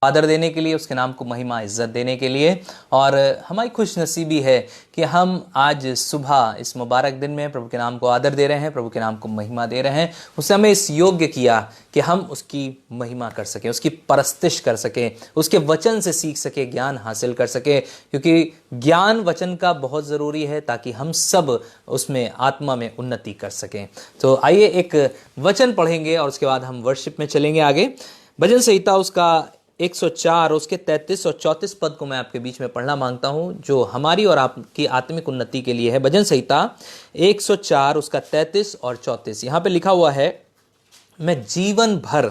आदर देने के लिए, उसके नाम को महिमा इज्जत देने के लिए। और हमारी खुश नसीबी है कि हम आज सुबह इस मुबारक दिन में प्रभु के नाम को आदर दे रहे हैं, प्रभु के नाम को महिमा दे रहे हैं। उसने हमें इस योग्य किया कि हम उसकी महिमा कर सकें, उसकी परस्तिश कर सकें, उसके वचन से सीख सके, ज्ञान हासिल कर सके, क्योंकि ज्ञान वचन का बहुत ज़रूरी है ताकि हम सब उसमें आत्मा में उन्नति कर सकें। तो आइए एक वचन पढ़ेंगे और उसके बाद हम वर्शिप में चलेंगे आगे। भजन संहिता उसका 104 उसके 33 और 34 पद को मैं आपके बीच में पढ़ना मांगता हूं, जो हमारी और आपकी आत्मिक उन्नति के लिए है। भजन संहिता 104 उसका 33 और 34। यहां पे लिखा हुआ है, मैं जीवन भर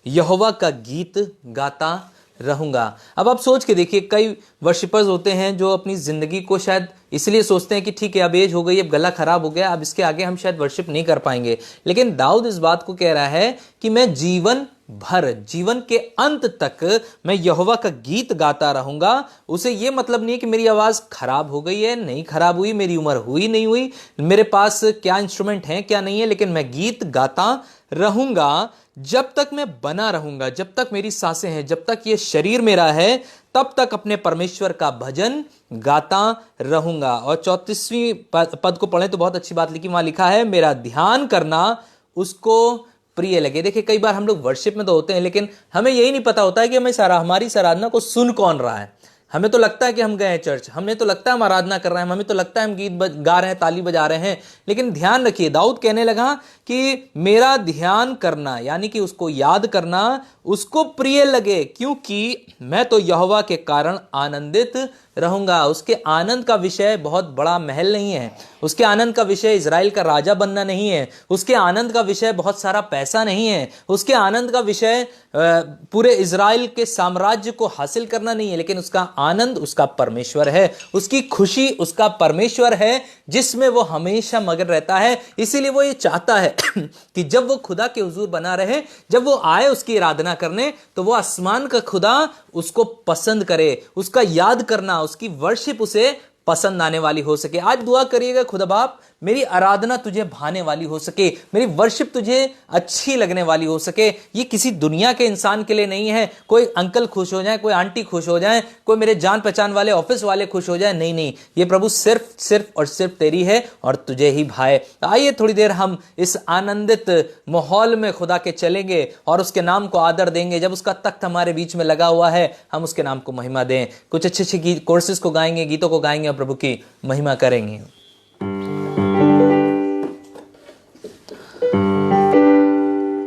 यहोवा का गीत गाता रहूंगा। अब आप सोच के देखिए, कई वर्शिपर्स होते हैं जो अपनी जिंदगी को शायद इसलिए सोचते हैं कि ठीक है अब एज हो गई, अब गला खराब हो गया, अब इसके आगे हम शायद वर्शिप नहीं कर पाएंगे। लेकिन दाऊद इस बात को कह रहा है कि मैं जीवन भर, जीवन के अंत तक मैं यहोवा का गीत गाता रहूंगा। उसे ये मतलब नहीं है कि मेरी आवाज खराब हो गई है, नहीं खराब हुई, मेरी उम्र हुई नहीं हुई, मेरे पास क्या इंस्ट्रूमेंट हैं क्या नहीं है, लेकिन मैं गीत गाता रहूंगा जब तक मैं बना रहूंगा, जब तक मेरी सांसें हैं, जब तक ये शरीर मेरा है, तब तक अपने परमेश्वर का भजन गाता रहूंगा। और 34वीं पद को पढ़ें तो बहुत अच्छी बात लिखी, वहां लिखा है, मेरा ध्यान करना उसको प्रिय लगे। देखिए कई बार हम लोग वर्शिप में तो होते हैं, लेकिन हमें यही नहीं पता होता है कि हमारी आराधना को सुन कौन रहा है। हमें तो लगता है कि हम गए हैं चर्च, हमें तो लगता है हम आराधना कर रहे हैं, हमें तो लगता है हम गीत गा रहे हैं, ताली बजा रहे हैं। लेकिन ध्यान रखिए, दाऊद कहने लगा कि मेरा ध्यान करना, यानी कि उसको याद करना उसको प्रिय लगे, क्योंकि मैं तो यहोवा के कारण आनंदित रहूंगा। उसके आनंद का विषय बहुत बड़ा महल नहीं है, उसके आनंद का विषय इजराइल का राजा बनना नहीं है, उसके आनंद का विषय बहुत सारा पैसा नहीं है, उसके आनंद का विषय पूरे इजराइल के साम्राज्य को हासिल करना नहीं है, लेकिन उसका आनंद उसका परमेश्वर है, उसकी खुशी उसका परमेश्वर है, जिसमें वो हमेशा मगन रहता है। इसीलिए वो ये चाहता है कि जब वो खुदा के हुजूर बना रहे, जब वो आए उसकी आराधना करने, तो वो आसमान का खुदा उसको पसंद करे, उसका याद करना, उसकी वर्शिप उसे पसंद आने वाली हो सके। आज दुआ करिएगा, खुदा बाप मेरी आराधना तुझे भाने वाली हो सके, मेरी वर्शिप तुझे अच्छी लगने वाली हो सके। ये किसी दुनिया के इंसान के लिए नहीं है, कोई अंकल खुश हो जाए, कोई आंटी खुश हो जाए, कोई मेरे जान पहचान वाले ऑफिस वाले खुश हो जाए, नहीं नहीं, ये प्रभु सिर्फ और सिर्फ तेरी है और तुझे ही भाए। आइए थोड़ी देर हम इस आनंदित माहौल में खुदा के चलेंगे और उसके नाम को आदर देंगे। जब उसका तख्त हमारे बीच में लगा हुआ है, हम उसके नाम को महिमा दें, कुछ अच्छे अच्छे कोर्सेज को गाएंगे, गीतों को गाएंगे और प्रभु की महिमा करेंगे।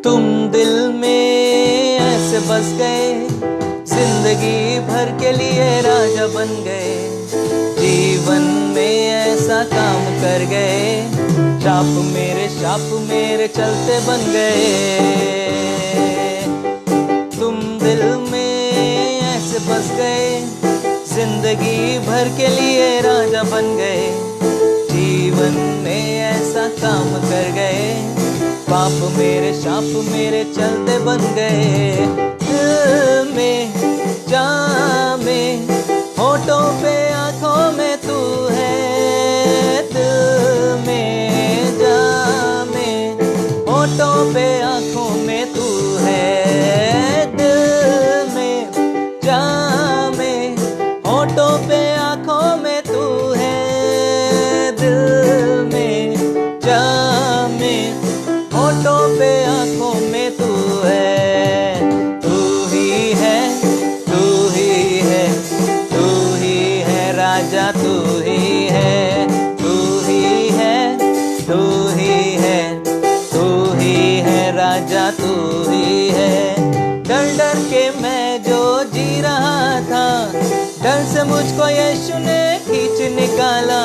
तुम दिल में ऐसे बस गए, जिंदगी भर के लिए राजा बन गए, जीवन में ऐसा काम कर गए, शाप मेरे चलते बन गए। तुम दिल में ऐसे बस गए, जिंदगी भर के लिए राजा बन गए, जीवन में ऐसा काम कर गए, पाप मेरे शाप मेरे चलते बन गए। दिल में जान में होठों पे आंखों में तू है, दिल में जान में होठों पे आंखों में तू है, दिल में जान में होठों पे आंखों में तू है, दिल में जान में होठों पे आंखों में तू है, तू ही है, तू ही है, तू ही है राजा, तू ही है, तू ही है, तू ही है, तू ही है राजा, तू ही है। डर डर के मैं जो जी रहा था, डर से मुझको यीशु ने खींच निकाला,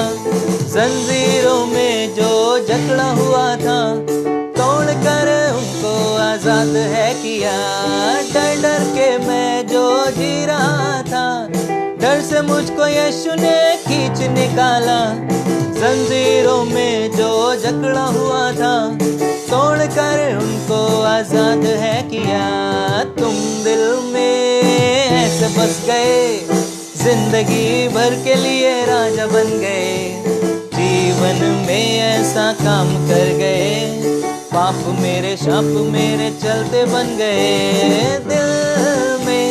जंजीरों में जो जकड़ा हुआ था, तोड़ कर उनको आजाद है किया। डर डर के मैं जो जी रहा था, डर से मुझको यीशु ने खींच निकाला, जंजीरों में जो जकड़ा हुआ था, तोड़ कर उनको आजाद है किया। तुम दिल में ऐसे बस गए, जिंदगी भर के लिए राजा बन गए, जीवन में ऐसा काम कर गए, पाप मेरे शाप मेरे चलते बन गए। दिल में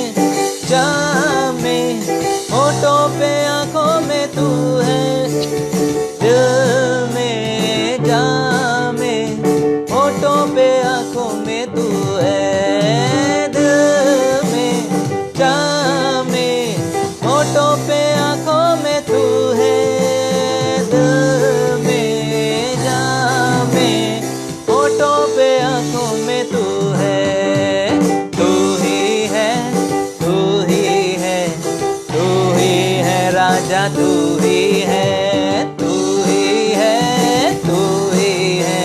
तू ही है, तू ही है, तू ही है,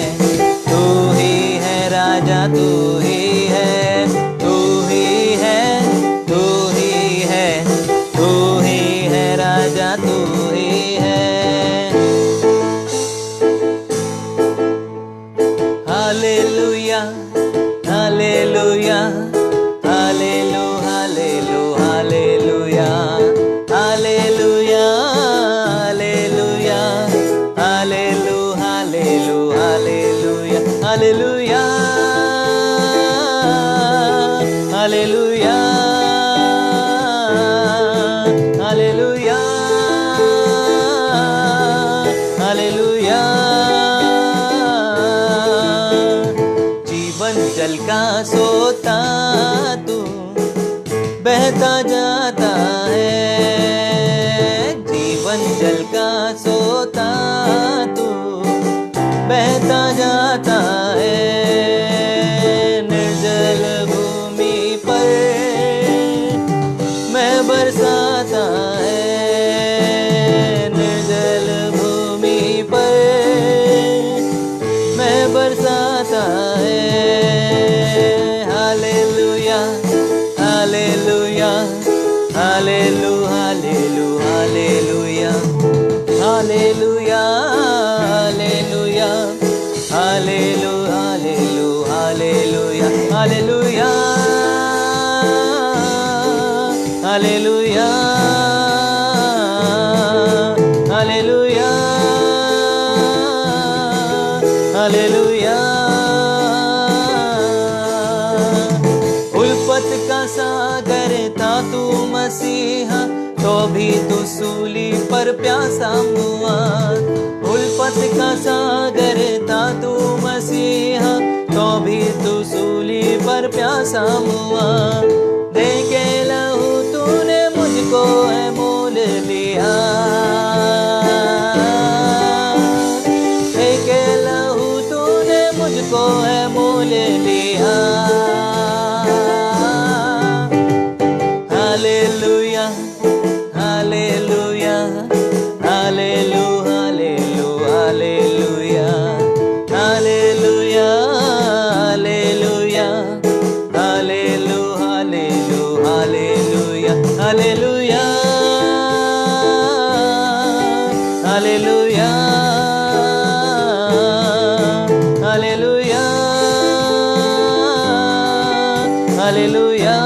तू ही है राजा, तू ही है, तू ही है, तू ही है, तू ही है राजा, तू ही है। Hallelujah, hallelujah, hallelu, hallelu, hallelujah, hallelujah, hallelujah, hallelu, hallelu, hallelujah, hallelujah, hallelujah, hallelujah, hallelujah. जीवन जल का सोता तू बहता जाता है, जीवन जल का सोता तू बहता जाता है। निर्जल भूमि पर मैं बरसाता है, निर्जल भूमि पर मैं बरसाता है। Hallelujah, hallelujah, hallelu, hallelu, hallelujah, hallelujah, hallelujah, hallelu, hallelu, hallelujah, hallelujah, hallelujah, hallelujah, hallelujah. उल्फत का सागर था तू मसीहा, तो भी तू सूली पर प्यासा हुआ। उल्फत का सागर था तू मसीहा, तो भी तू सूली पर प्यासा हुआ। दे के लहू तूने मुझको है मोल लिया, दे के लहू तूने मुझको है मोल लिया। Hallelujah, hallelujah, hallelu, hallelu, hallelujah, hallelujah, hallelujah, hallelu, hallelu, hallelujah, hallelujah, hallelujah, hallelujah, hallelujah.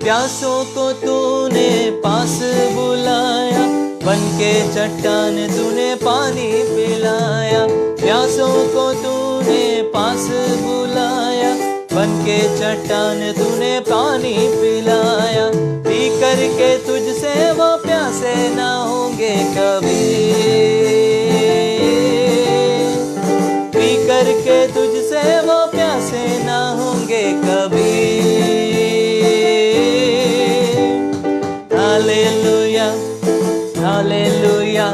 प्यासों को तूने पास बुलाया, बन के चट्टान तूने पानी पिलाया। प्यासों को तूने पास बुलाया, बन के चट्टान तूने पानी पिलाया। पी करके तुझसे वो प्यासे ना होंगे कभी, पी करके तुझसे वो प्यासे ना होंगे कभी। Hallelujah, hallelujah,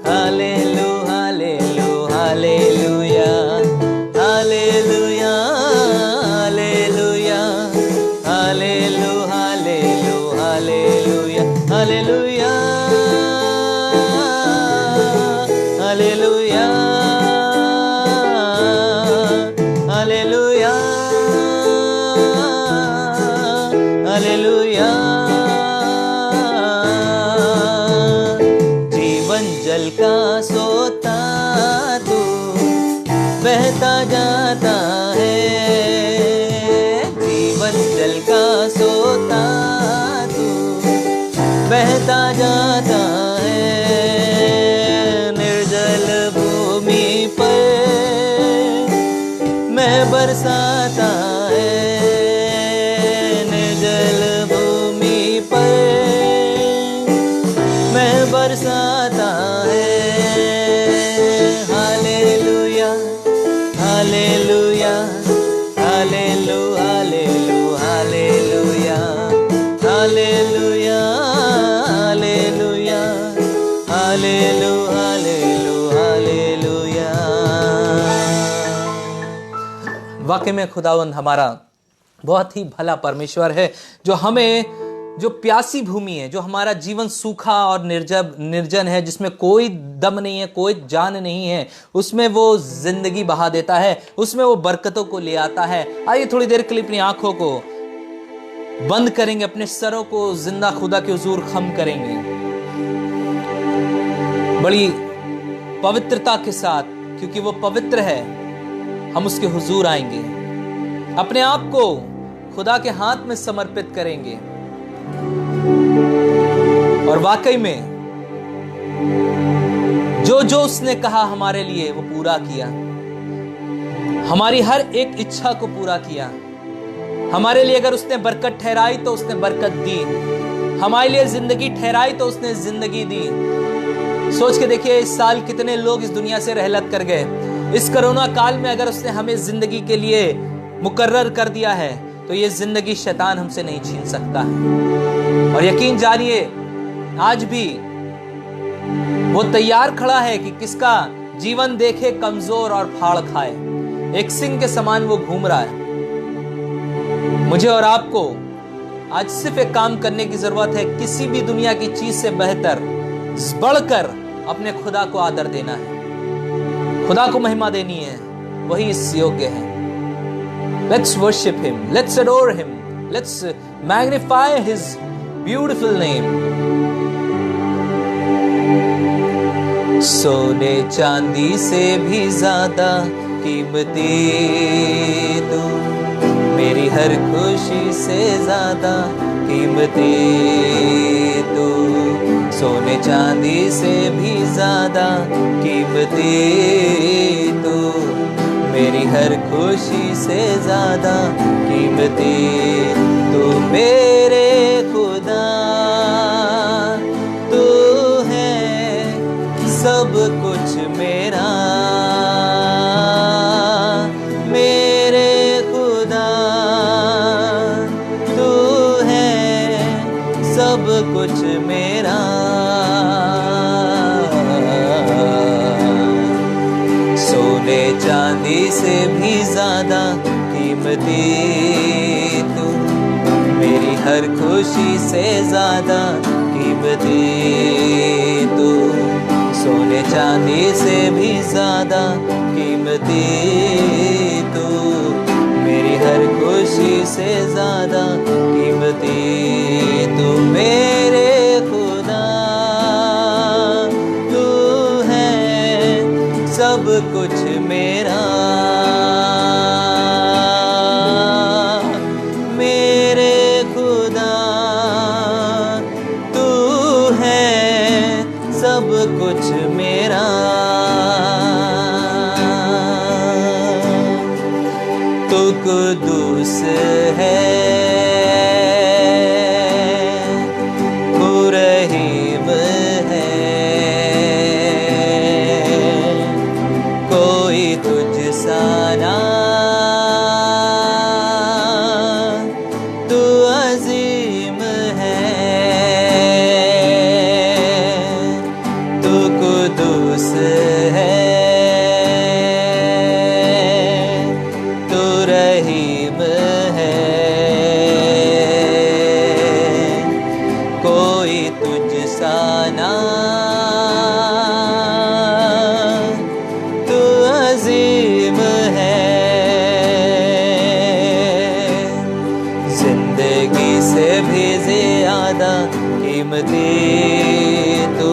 hallelu, hallelu, hallelujah, hallelujah, hallelujah, hallelu, hallelu, hallelujah, hallelujah, hallelujah, hallelujah, hallelujah. जल का सोता तू बहता जाता है, जीवन जल का सोता तू बहता जाता है। निर्जल भूमि पर मैं बरसाता है, निर्जल भूमि पर मैं बरसाता है। Hallelujah, hallelujah, hallelu, hallelu, hallelujah, hallelujah, hallelujah, hallelu, hallelu, hallelujah. वाकई में खुदावंद हमारा बहुत ही भला परमेश्वर है, जो हमें जो प्यासी भूमि है, जो हमारा जीवन सूखा और निर्जन है, जिसमें कोई दम नहीं है, कोई जान नहीं है, उसमें वो जिंदगी बहा देता है, उसमें वो बरकतों को ले आता है। आइए थोड़ी देर के लिए अपनी आंखों को बंद करेंगे, अपने सरों को जिंदा खुदा के हुजूर खम करेंगे बड़ी पवित्रता के साथ, क्योंकि वो पवित्र है। हम उसके हुजूर आएंगे, अपने आप को खुदा के हाथ में समर्पित करेंगे और वाकई में जो जो उसने कहा हमारे लिए वो पूरा किया। हमारी हर एक इच्छा को पूरा किया। हमारे लिए अगर उसने बरकत ठहराई तो उसने बरकत दी, हमारे लिए जिंदगी ठहराई तो उसने जिंदगी दी। सोच के देखिए, इस साल कितने लोग इस दुनिया से रहलत कर गए। इस कोरोना काल में अगर उसने हमें जिंदगी के लिए मुकर्रर कर दिया है तो ये जिंदगी शैतान हमसे नहीं छीन सकता है। और यकीन जानिए, आज भी वो तैयार खड़ा है कि किसका जीवन देखे कमजोर और फाड़ खाए। एक सिंह के समान वो घूम रहा है। मुझे और आपको आज सिर्फ एक काम करने की जरूरत है, किसी भी दुनिया की चीज से बेहतर बढ़कर अपने खुदा को आदर देना है, खुदा को महिमा देनी है, वही इस योग्य है। Let's worship him, let's adore him, let's magnify his beautiful name. सोने चांदी से भी ज्यादा कीमती तू, मेरी हर खुशी से ज्यादा कीमती तू, सोने चांदी से भी ज्यादा कीमती तू, मेरी हर खुशी से ज्यादा कीमती तू, मेरे खुदा तू है सब कुछ मेरा, मेरे खुदा तू है सब कुछ मेरा, सोने चांदी से भी ज्यादा कीमती तू, मेरी हर खुशी से ज्यादा कीमती तू, सोने चांदी से भी ज्यादा कीमती तू, मेरी हर खुशी से ज्यादा कीमती तू, मेरे खुदा तू है सब कुछ मेरा, मेरे खुदा तू है सब कुछ मेरा, तू कुद्दूस है, तू रहीम है, कोई तुझ सा ना, तू अजीम है, तू कुद्दूस है, तू रहीम है, कोई तुझ सा ना, तू अजीम है, जिंदगी से भी ज्यादा कीमती तू,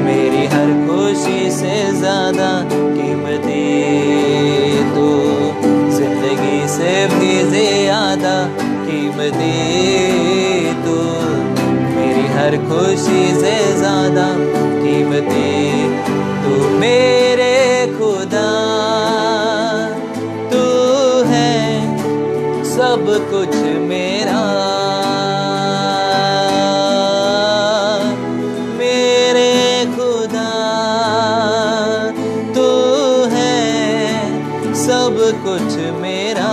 मेरी हर खुशी से ज्यादा कीमती तू, जिंदगी से भी ज्यादा कीमती तू, मेरी हर खुशी से ज्यादा कीमती तू, मेरे खुदा तू है सब कुछ मेरा, मेरे खुदा तू है सब कुछ मेरा,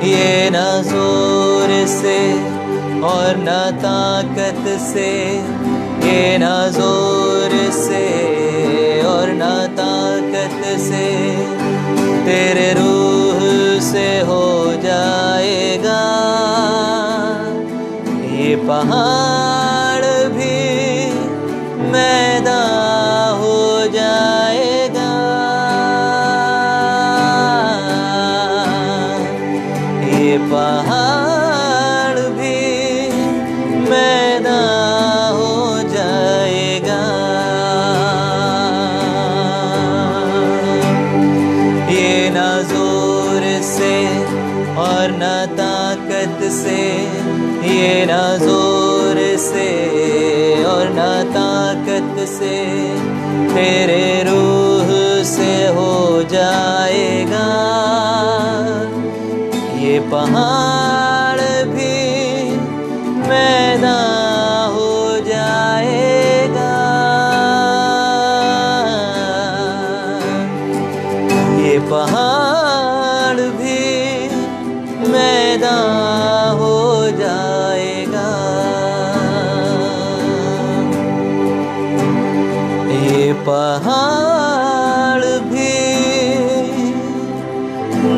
ये ना जोर से और ना ताकत से, ये ना जोर से और ना ताकत से, तेरे रूह से हो पहाड़ भी मैदान हो जाएगा, ये पहाड़ भी मैदान हो जाएगा, ये ना जोर से और ना ताकत से, ये ना जोर से और ना ताकत से, तेरे रूह से हो जाएगा, ये पहाड़ भी मैदान हो जाएगा, ये पहाड़ भी मैदान हो जाएगा, ये पहाड़ भी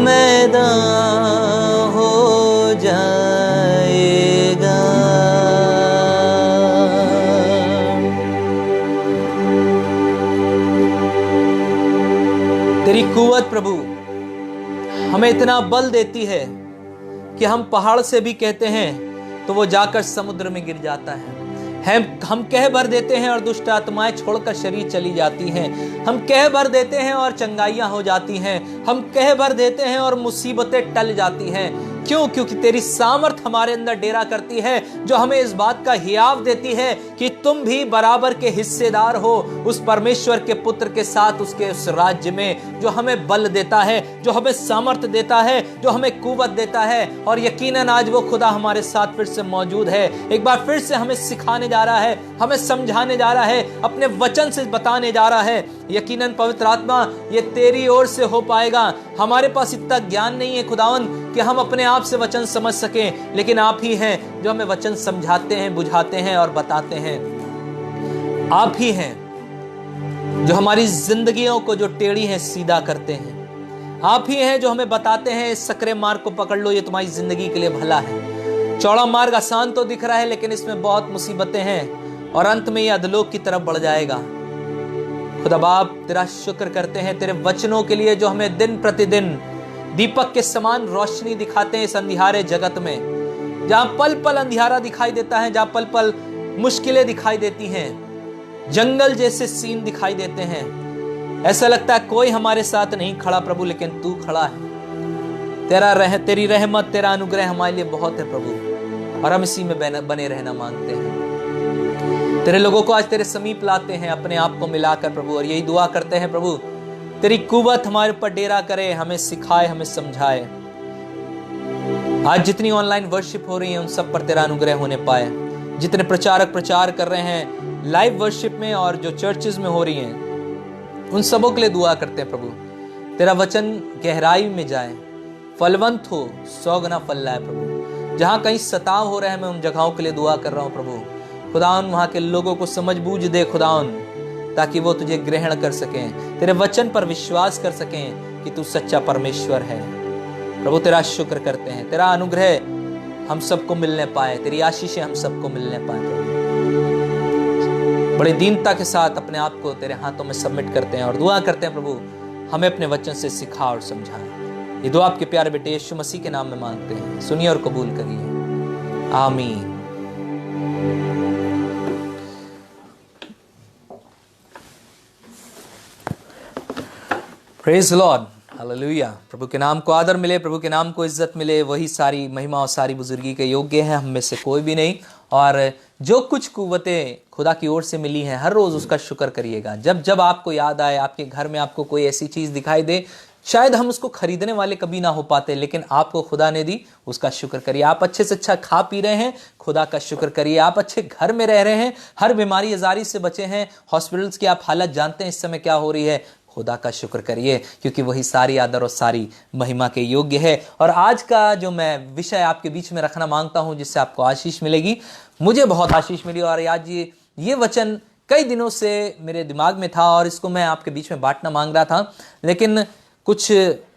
मैदान हो जाएगा। तेरी कुव्वत प्रभु हमें इतना बल देती है कि हम पहाड़ से भी कहते हैं तो वो जाकर समुद्र में गिर जाता है। हम कह भर देते हैं और दुष्ट आत्माएं छोड़कर शरीर चली जाती हैं। हम कह भर देते हैं और चंगाइयां हो जाती हैं। हम कह भर देते हैं और मुसीबतें टल जाती हैं। क्यों? क्योंकि तेरी सामर्थ हमारे अंदर डेरा करती है, जो हमें इस बात का हियाव देती है कि तुम भी बराबर के हिस्सेदार हो उस परमेश्वर के पुत्र के साथ, उसके उस राज्य में, जो हमें बल देता है, जो हमें सामर्थ देता है, जो हमें कुव्वत देता है। और यकीनन आज वो खुदा हमारे साथ फिर से मौजूद है। एक बार फिर से हमें सिखाने जा रहा है, हमें समझाने जा रहा है, अपने वचन से बताने जा रहा है। यकीनन पवित्र आत्मा, ये तेरी ओर से हो पाएगा। हमारे पास इतना ज्ञान नहीं है खुदावन कि हम अपने आप से वचन समझ सकें, लेकिन आप ही हैं जो हमें वचन समझाते हैं, बुझाते हैं और बताते हैं। आप ही हैं जो हमारी जिंदगियों को जो टेढ़ी है सीधा करते हैं। आप ही हैं जो हमें बताते हैं इस सकरे मार्ग को पकड़ लो, ये तुम्हारी जिंदगी के लिए भला है। चौड़ा मार्ग आसान तो दिख रहा है, लेकिन इसमें बहुत मुसीबतें हैं और अंत में ये अधलोक की तरफ बढ़ जाएगा। खुदा बाप, तेरा शुक्र करते हैं तेरे वचनों के लिए, जो हमें दिन प्रतिदिन दीपक के समान रोशनी दिखाते हैं इस अंधियारे जगत में, जहां पल पल अंधियारा दिखाई देता है, जहां पल पल मुश्किलें दिखाई देती हैं, जंगल जैसे सीन दिखाई देते हैं। ऐसा लगता है कोई हमारे साथ नहीं खड़ा प्रभु, लेकिन तू खड़ा है। तेरी रहमत, तेरा अनुग्रह हमारे लिए बहुत है प्रभु, और हम इसी में बने रहना मांगते हैं। तेरे लोगों को आज तेरे समीप लाते हैं, अपने आप को मिलाकर प्रभु, और यही दुआ करते हैं प्रभु, तेरी कुव्वत हमारे ऊपर डेरा करे, हमें सिखाए, हमें समझाए। आज जितनी ऑनलाइन वर्शिप हो रही है उन सब पर तेरा अनुग्रह होने पाए। जितने प्रचारक प्रचार कर रहे हैं लाइव वर्शिप में और जो चर्चेज में हो रही हैं, उन सबों के लिए दुआ करते हैं प्रभु, तेरा वचन गहराई में जाए, फलवंत हो, 100 गुना फल लाए प्रभु। जहां कहीं सताव हो रहा है, मैं उन जगहों के लिए दुआ कर रहा हूं प्रभु। खुदावन वहां के लोगों को समझ बूझ दे खुदावन, ताकि वो तुझे ग्रहण कर सकें, तेरे वचन पर विश्वास कर सकें कि तू सच्चा परमेश्वर है। प्रभु तेरा शुक्र करते हैं, तेरा अनुग्रह हम सबको मिलने पाए, तेरी आशीषें हम सबको मिलने पाए प्रभु। बड़ी दीनता के साथ अपने आप को तेरे हाथों में सबमिट करते हैं और दुआ करते हैं प्रभु, हमें अपने वचन से सिखा और समझा। ये दुआ आपके प्यारे बेटे यीशु मसीह के नाम में मांगते हैं, सुनिए और कबूल करिए, आमीन। Praise Lord, hallelujah. प्रभु के नाम को आदर मिले, प्रभु के नाम को इज्जत मिले। वही सारी महिमा और सारी बुजुर्गी के योग्य है, हम में से कोई भी नहीं। और जो कुछ कुव्वतें खुदा की ओर से मिली हैं, हर रोज उसका शुक्र करिएगा। जब जब आपको याद आए, आपके घर में आपको कोई ऐसी चीज दिखाई दे, शायद हम उसको खरीदने वाले कभी ना हो पाते, लेकिन आपको खुदा ने दी, उसका शुक्र करिए। आप अच्छे से अच्छा खा पी रहे हैं, खुदा का शुक्र करिए। आप अच्छे घर में रह रहे हैं, हर बीमारी आजारी से बचे हैं, हॉस्पिटल्स की आप हालत जानते हैं इस समय क्या हो रही है, खुदा का शुक्र करिए, क्योंकि वही सारी आदर और सारी महिमा के योग्य है। और आज का जो मैं विषय आपके बीच में रखना मांगता हूं, जिससे आपको आशीष मिलेगी, मुझे बहुत आशीष मिली। और आज ये वचन कई दिनों से मेरे दिमाग में था और इसको मैं आपके बीच में बांटना मांग रहा था, लेकिन कुछ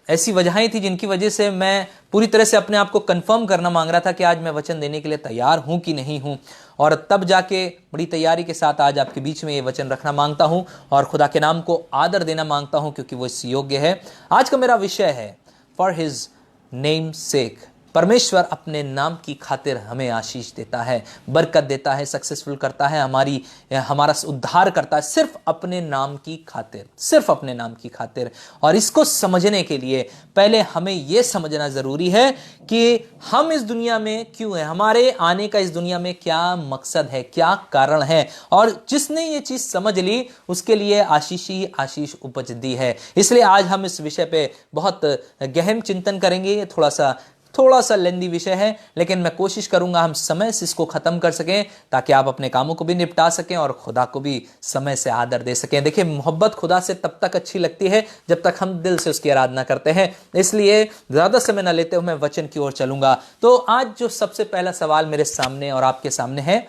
ऐसी वजहें थी जिनकी वजह से मैं पूरी तरह से अपने आप को कंफर्म करना मांग रहा था कि आज मैं वचन देने के लिए तैयार हूं कि नहीं हूं, और तब जाके बड़ी तैयारी के साथ आज आपके बीच में ये वचन रखना मांगता हूं और खुदा के नाम को आदर देना मांगता हूं, क्योंकि वो इस योग्य है। आज का मेरा विषय है फॉर हिज नेम सेक। परमेश्वर अपने नाम की खातिर हमें आशीष देता है, बरकत देता है, सक्सेसफुल करता है, हमारा उद्धार करता है सिर्फ अपने नाम की खातिर, सिर्फ अपने नाम की खातिर। और इसको समझने के लिए पहले हमें यह समझना जरूरी है कि हम इस दुनिया में क्यों हैं, हमारे आने का इस दुनिया में क्या मकसद है, क्या कारण है। और जिसने ये चीज समझ ली उसके लिए आशीष ही आशीष उपज दी है। इसलिए आज हम इस विषय पे बहुत गहन चिंतन करेंगे। थोड़ा सा लेंदी विषय है, लेकिन मैं कोशिश करूंगा हम समय से इसको खत्म कर सकें, ताकि आप अपने कामों को भी निपटा सकें और खुदा को भी समय से आदर दे सकें। देखिए, मोहब्बत खुदा से तब तक अच्छी लगती है जब तक हम दिल से उसकी आराधना करते हैं। इसलिए ज्यादा समय न लेते हुए मैं वचन की ओर चलूंगा। तो आज जो सबसे पहला सवाल मेरे सामने और आपके सामने है,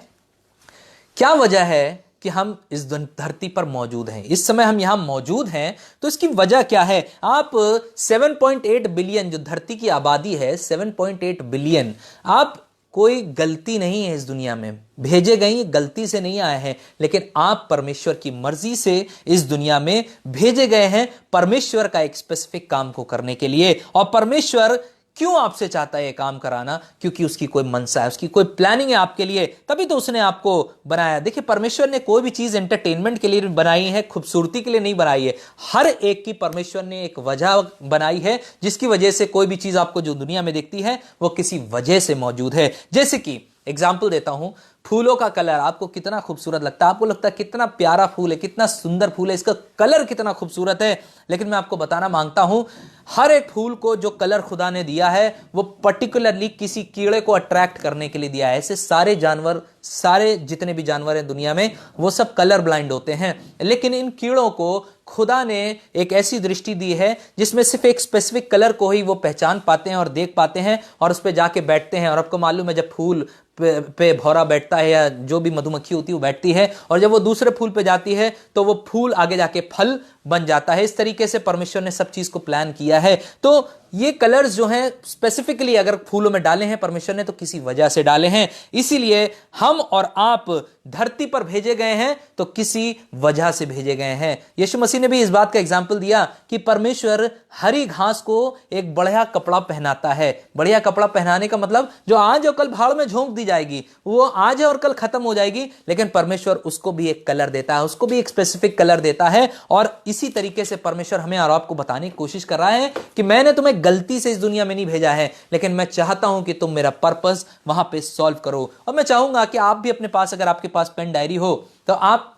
क्या वजह है कि हम इस धरती पर मौजूद हैं, इस समय हम यहां मौजूद हैं, तो इसकी वजह क्या है। आप 7.8 बिलियन जो धरती की आबादी है, 7.8 बिलियन, आप कोई गलती नहीं है इस दुनिया में, भेजे गए गलती से नहीं आए हैं, लेकिन आप परमेश्वर की मर्जी से इस दुनिया में भेजे गए हैं परमेश्वर का एक स्पेसिफिक काम को करने के लिए। और परमेश्वर क्यों आपसे चाहता है ये काम कराना? क्योंकि उसकी कोई मनसा है, उसकी कोई प्लानिंग है आपके लिए, तभी तो उसने आपको बनाया। देखिए, परमेश्वर ने कोई भी चीज एंटरटेनमेंट के लिए बनाई है, खूबसूरती के लिए नहीं बनाई है। हर एक की परमेश्वर ने एक वजह बनाई है, जिसकी वजह से कोई भी चीज आपको जो दुनिया में दिखती है वो किसी वजह से मौजूद है। जैसे कि एग्जाम्पल देता हूं, फूलों का कलर आपको कितना खूबसूरत लगता है, आपको लगता है कितना प्यारा फूल है, कितना सुंदर फूल है, इसका कलर कितना खूबसूरत है। लेकिन मैं आपको बताना मांगता हूं, हर एक फूल को जो कलर खुदा ने दिया है वो पर्टिकुलरली किसी कीड़े को अट्रैक्ट करने के लिए दिया है। ऐसे सारे जानवर, सारे जितने भी जानवर हैं दुनिया में, वो सब कलर ब्लाइंड होते हैं, लेकिन इन कीड़ों को खुदा ने एक ऐसी दृष्टि दी है जिसमें सिर्फ एक स्पेसिफिक कलर को ही वो पहचान पाते हैं और देख पाते हैं और उस पर जाके बैठते हैं। और आपको मालूम है, जब फूल पे भौरा बैठता है या जो भी मधुमक्खी होती है वो बैठती है, और जब वो दूसरे फूल पे जाती है तो वो फूल आगे जाके फल बन जाता है। इस तरीके से परमेश्वर ने सब चीज को प्लान किया है। तो ये कलर्स जो हैं स्पेसिफिकली अगर फूलों में डाले हैं परमेश्वर ने, तो किसी वजह से डाले हैं। इसीलिए हम और आप धरती पर भेजे गए हैं तो किसी वजह से भेजे गए हैं। यीशु मसीह ने भी इस बात का एग्जाम्पल दिया कि परमेश्वर हरी घास को एक बढ़िया कपड़ा पहनाता है। बढ़िया कपड़ा पहनाने का मतलब, जो आज और कल भाड़ में झोंक दी जाएगी वो आज है और कल खत्म हो जाएगी, लेकिन परमेश्वर उसको भी एक कलर देता है, उसको भी एक स्पेसिफिक कलर देता है। और इसी तरीके से परमेश्वर हमें और आपको बताने की कोशिश कर रहा है कि मैंने तुम्हें गलती से इस दुनिया में नहीं भेजा है, लेकिन मैं चाहता हूं कि तुम मेरा पर्पस वहां पे सॉल्व करो। और मैं चाहूंगा कि आप भी अपने पास, अगर आपके पास पेन डायरी हो, तो आप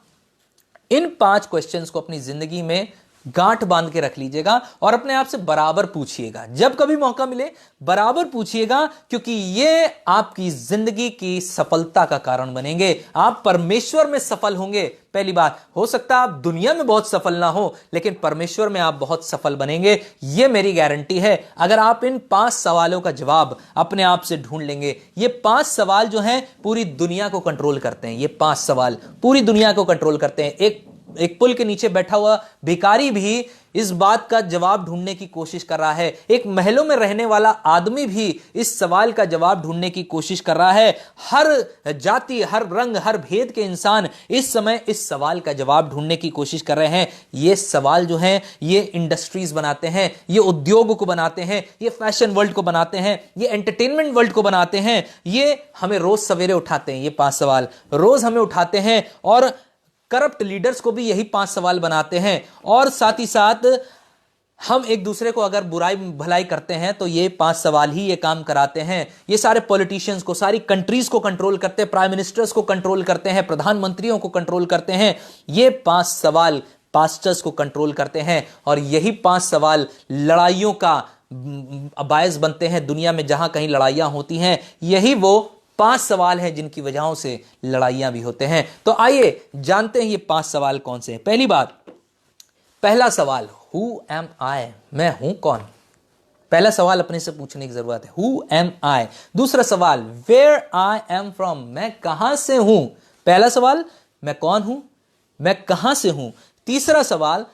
इन 5 क्वेश्चंस को अपनी जिंदगी में गांठ बांध के रख लीजिएगा और अपने आप से बराबर पूछिएगा। जब कभी मौका मिले बराबर पूछिएगा, क्योंकि ये आपकी जिंदगी की सफलता का कारण बनेंगे। आप परमेश्वर में सफल होंगे। पहली बात, हो सकता है आप दुनिया में बहुत सफल ना हो, लेकिन परमेश्वर में आप बहुत सफल बनेंगे, ये मेरी गारंटी है। अगर आप इन 5 सवालों का जवाब अपने आप से ढूंढ लेंगे। ये 5 सवाल जो हैं पूरी दुनिया को कंट्रोल करते हैं। ये 5 सवाल पूरी दुनिया को कंट्रोल करते हैं। एक पुल के नीचे बैठा हुआ भिखारी भी इस बात का जवाब ढूंढने की कोशिश कर रहा है। एक महलों में रहने वाला आदमी भी इस सवाल का जवाब ढूंढने की कोशिश कर रहा है। हर जाति, हर रंग, हर भेद के इंसान इस समय इस सवाल का जवाब ढूंढने की कोशिश कर रहे हैं। ये सवाल जो हैं, ये इंडस्ट्रीज बनाते हैं, ये उद्योग को बनाते हैं, ये फैशन वर्ल्ड को बनाते हैं, ये एंटरटेनमेंट वर्ल्ड को बनाते हैं। ये हमें रोज सवेरे उठाते हैं, ये 5 सवाल रोज हमें उठाते हैं। और करप्ट लीडर्स को भी यही 5 सवाल बनाते हैं। और साथ ही साथ हम एक दूसरे को अगर बुराई भलाई करते हैं तो ये 5 सवाल ही ये काम कराते हैं। ये सारे पॉलिटिशियंस को, सारी कंट्रीज को कंट्रोल करते हैं, प्राइम मिनिस्टर्स को कंट्रोल करते हैं, प्रधानमंत्रियों को कंट्रोल करते हैं। ये 5 सवाल पास्टर्स को कंट्रोल करते हैं। और यही 5 सवाल लड़ाइयों का बायस बनते हैं। दुनिया में जहां कहीं लड़ाइयां होती हैं, यही वो 5 सवाल हैं जिनकी वजहों से लड़ाइयां भी होते हैं। तो आइए जानते हैं ये 5 सवाल कौन से हैं। पहली बात, पहला सवाल, हु एम आई? मैं हूं कौन? पहला सवाल अपने से पूछने की जरूरत है, हु एम आई। दूसरा सवाल, वेयर आई एम फ्रॉम? मैं कहां से हूं? पहला सवाल, मैं कौन हूं, मैं कहां से हूं। तीसरा सवाल,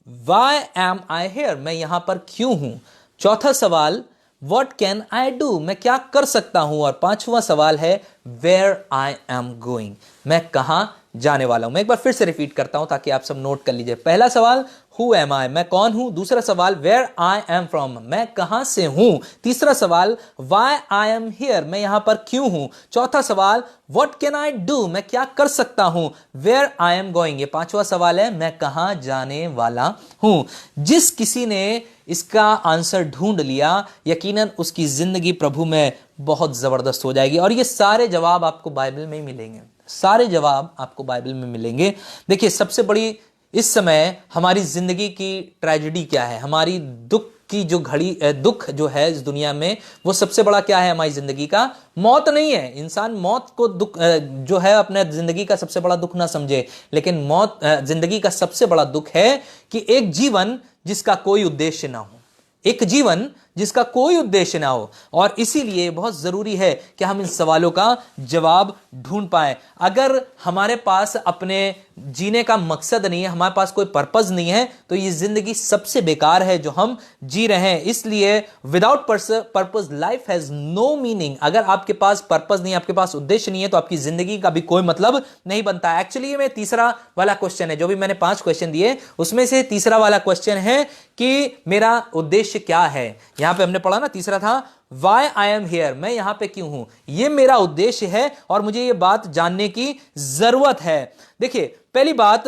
वाई एम आई हेयर, मैं यहां पर क्यों हूं। चौथा सवाल, वॉट कैन आई डू, मैं क्या कर सकता हूं। और पांचवा सवाल है, वेयर आई एम गोइंग, मैं कहां जाने वाला हूं। मैं एक बार फिर से रिपीट करता हूं ताकि आप सब नोट कर लीजिए। पहला सवाल, हु एम आई, मैं कौन हूं। दूसरा सवाल, वेयर आई एम फ्रॉम, मैं कहां से हूं। तीसरा सवाल, वाई आई एम हियर, मैं यहां पर क्यों हूं। चौथा सवाल, व्हाट कैन आई डू, मैं क्या कर सकता हूं। वेयर आई एम गोइंग, ये पांचवा सवाल है, मैं कहां जाने वाला हूं। जिस किसी ने इसका आंसर ढूंढ लिया, यकीनन उसकी जिंदगी प्रभु में बहुत जबरदस्त हो जाएगी। और ये सारे जवाब आपको बाइबल में ही मिलेंगे, सारे जवाब आपको बाइबल में मिलेंगे। देखिए, सबसे बड़ी इस समय हमारी जिंदगी की ट्रेजेडी क्या है, हमारी दुख की जो घड़ी, दुख जो है इस दुनिया में, वो सबसे बड़ा क्या है हमारी जिंदगी का, मौत नहीं है। इंसान मौत को दुख जो है अपने जिंदगी का सबसे बड़ा दुख ना समझे, लेकिन मौत जिंदगी का सबसे बड़ा दुख है कि एक जीवन जिसका कोई उद्देश्य ना हो, एक जीवन जिसका कोई उद्देश्य ना हो। और इसीलिए बहुत जरूरी है कि हम इन सवालों का जवाब ढूंढ पाएं। अगर हमारे पास अपने जीने का मकसद नहीं है, हमारे पास कोई पर्पस नहीं है, तो ये जिंदगी सबसे बेकार है जो हम जी रहे हैं। इसलिए without purpose life has no meaning. अगर आपके पास पर्पस नहीं है, आपके पास उद्देश्य नहीं है, तो आपकी जिंदगी का भी कोई मतलब नहीं बनता। एक्चुअली ये में तीसरा वाला क्वेश्चन है, जो भी मैंने 5 क्वेश्चन दिए उसमें से तीसरा वाला क्वेश्चन है कि मेरा उद्देश्य क्या है। यहां पे हमने पढ़ा ना, तीसरा था वाई आई एम हियर, मैं यहां पे क्यों हूं, ये मेरा उद्देश्य है और मुझे ये बात जानने की जरूरत है। देखिए, पहली बात,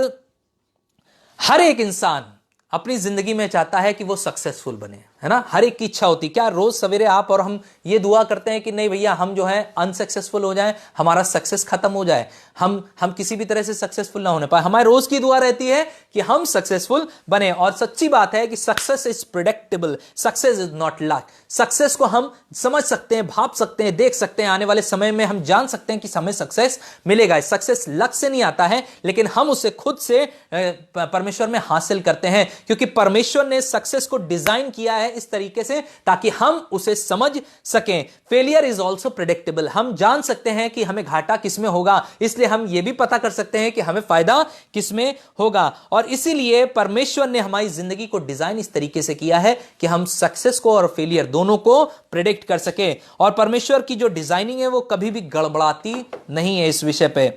हर एक इंसान अपनी जिंदगी में चाहता है कि वो सक्सेसफुल बने, है ना। हर एक की इच्छा होती है। क्या रोज सवेरे आप और हम ये दुआ करते हैं कि नहीं भैया हम जो है अनसक्सेसफुल हो जाएं, हमारा सक्सेस खत्म हो जाए, हम किसी भी तरह से सक्सेसफुल ना होने पाए। हमारी रोज की दुआ रहती है कि हम सक्सेसफुल बने। और सच्ची बात है कि success is predictable, success is not luck. Success को हम समझ सकते हैं, भाप सकते हैं, देख सकते हैं, आने वाले समय में हम जान सकते हैं कि हमें सक्सेस मिलेगा। सक्सेस लक से नहीं आता है, लेकिन हम उसे खुद से परमेश्वर में हासिल करते हैं, क्योंकि परमेश्वर ने सक्सेस को डिजाइन किया है इस तरीके से ताकि हम उसे समझ सकें। फेलियर इज ऑल्सो प्रेडिक्टेबल, हम जान सकते हैं कि हमें घाटा किसमें होगा, इसलिए हम यह भी पता कर सकते हैं कि हमें फायदा किसमें होगा। और इसीलिए परमेश्वर ने हमारी जिंदगी को डिजाइन इस तरीके से किया है कि हम सक्सेस को और फेलियर दोनों को प्रेडिक्ट कर सके। और परमेश्वर की जो डिजाइनिंग है वो कभी भी गड़बड़ाती नहीं है इस विषय पे।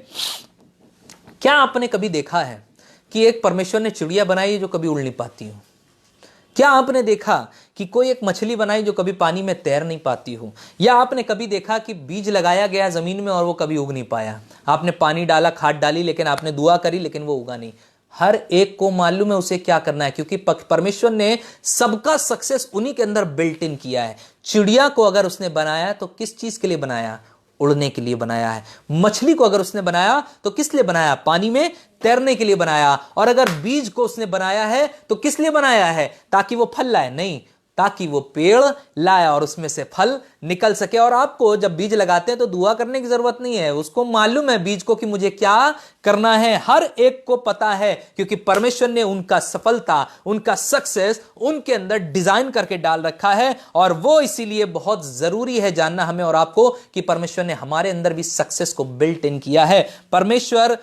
क्या आपने कभी देखा है कि एक परमेश्वर ने चिड़िया बनाई है जो कभी उड़ नहीं पाती हो? क्या आपने देखा कि कोई एक मछली बनाई जो कभी पानी में तैर नहीं पाती हो? या आपने कभी देखा कि बीज लगाया गया जमीन में और वो कभी उग नहीं पाया? आपने पानी डाला, खाद डाली, लेकिन आपने दुआ करी, लेकिन वो उगा नहीं। हर एक को मालूम है उसे क्या करना है, क्योंकि परमेश्वर ने सबका सक्सेस उन्हीं के अंदर बिल्ट इन किया है। चिड़िया को अगर उसने बनाया तो किस चीज के लिए बनाया? उड़ने के लिए बनाया है। मछली को अगर उसने बनाया तो किस लिए बनाया? पानी में तैरने के लिए बनाया। और अगर बीज को उसने बनाया है तो किस लिए बनाया है? ताकि वो फल लाए? नहीं, ताकि वो पेड़ लाए और उसमें से फल निकल सके। और आपको जब बीज लगाते हैं तो दुआ करने की जरूरत नहीं है, उसको मालूम है बीज को कि मुझे क्या करना है। हर एक को पता है, क्योंकि परमेश्वर ने उनका सफलता, उनका सक्सेस उनके अंदर डिजाइन करके डाल रखा है। और वो इसीलिए बहुत जरूरी है जानना हमें और आपको कि परमेश्वर ने हमारे अंदर भी सक्सेस को बिल्ट इन किया है। परमेश्वर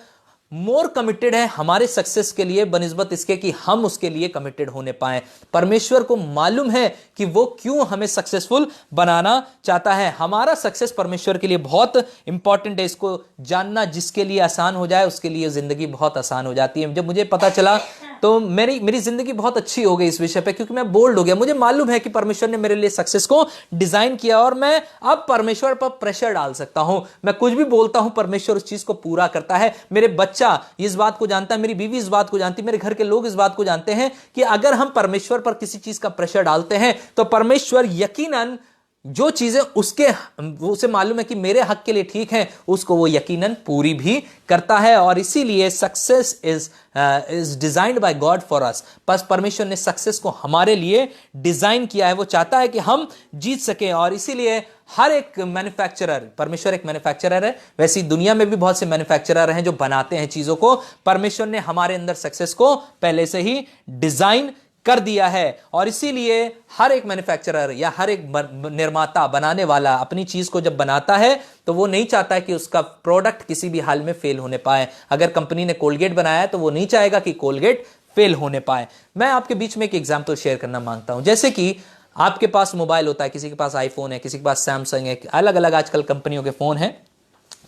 मोर कमिटेड है हमारे सक्सेस के लिए बनिस्बत इसके कि हम उसके लिए कमिटेड होने पाए। परमेश्वर को मालूम है कि वो क्यों हमें सक्सेसफुल बनाना चाहता है। हमारा सक्सेस परमेश्वर के लिए बहुत इंपॉर्टेंट है। इसको जानना जिसके लिए आसान हो जाए उसके लिए जिंदगी बहुत आसान हो जाती है। जब मुझे पता चला तो मेरी जिंदगी बहुत अच्छी हो गई इस विषय पे, क्योंकि मैं बोल्ड हो गया। मुझे मालूम है कि परमेश्वर ने मेरे लिए सक्सेस को डिजाइन किया और मैं अब परमेश्वर पर प्रेशर डाल सकता हूं। मैं कुछ भी बोलता हूं, परमेश्वर उस चीज को पूरा करता है। मेरे बच्चा इस बात को जानता है, मेरी बीवी इस बात को जानती है, मेरे घर के लोग इस बात को जानते हैं कि अगर हम परमेश्वर पर किसी चीज का प्रेशर डालते हैं तो परमेश्वर यकीनन जो चीजें उसे मालूम है कि मेरे हक के लिए ठीक है, उसको वो यकीनन पूरी भी करता है। और इसीलिए success is designed bye God for us. बस परमेश्वर ने सक्सेस को हमारे लिए डिजाइन किया है। वो चाहता है कि हम जीत सकें। और इसीलिए हर एक मैन्युफैक्चरर, परमेश्वर एक मैन्युफैक्चरर है, वैसे ही दुनिया में भी बहुत से मैन्युफैक्चरर हैं जो बनाते हैं चीजों को। परमेश्वर ने हमारे अंदर सक्सेस को पहले से ही डिजाइन कर दिया है। और इसीलिए हर एक मैन्युफैक्चरर या हर एक निर्माता, बनाने वाला अपनी चीज को जब बनाता है तो वो नहीं चाहता है कि उसका प्रोडक्ट किसी भी हाल में फेल होने पाए। अगर कंपनी ने कोलगेट बनाया है तो वो नहीं चाहेगा कि कोलगेट फेल होने पाए। मैं आपके बीच में एक एग्जाम्पल शेयर करना मांगता हूं। जैसे कि आपके पास मोबाइल होता है, किसी के पास आईफोन है, किसी के पास सैमसंग है, अलग अलग आजकल कंपनियों के फोन हैं।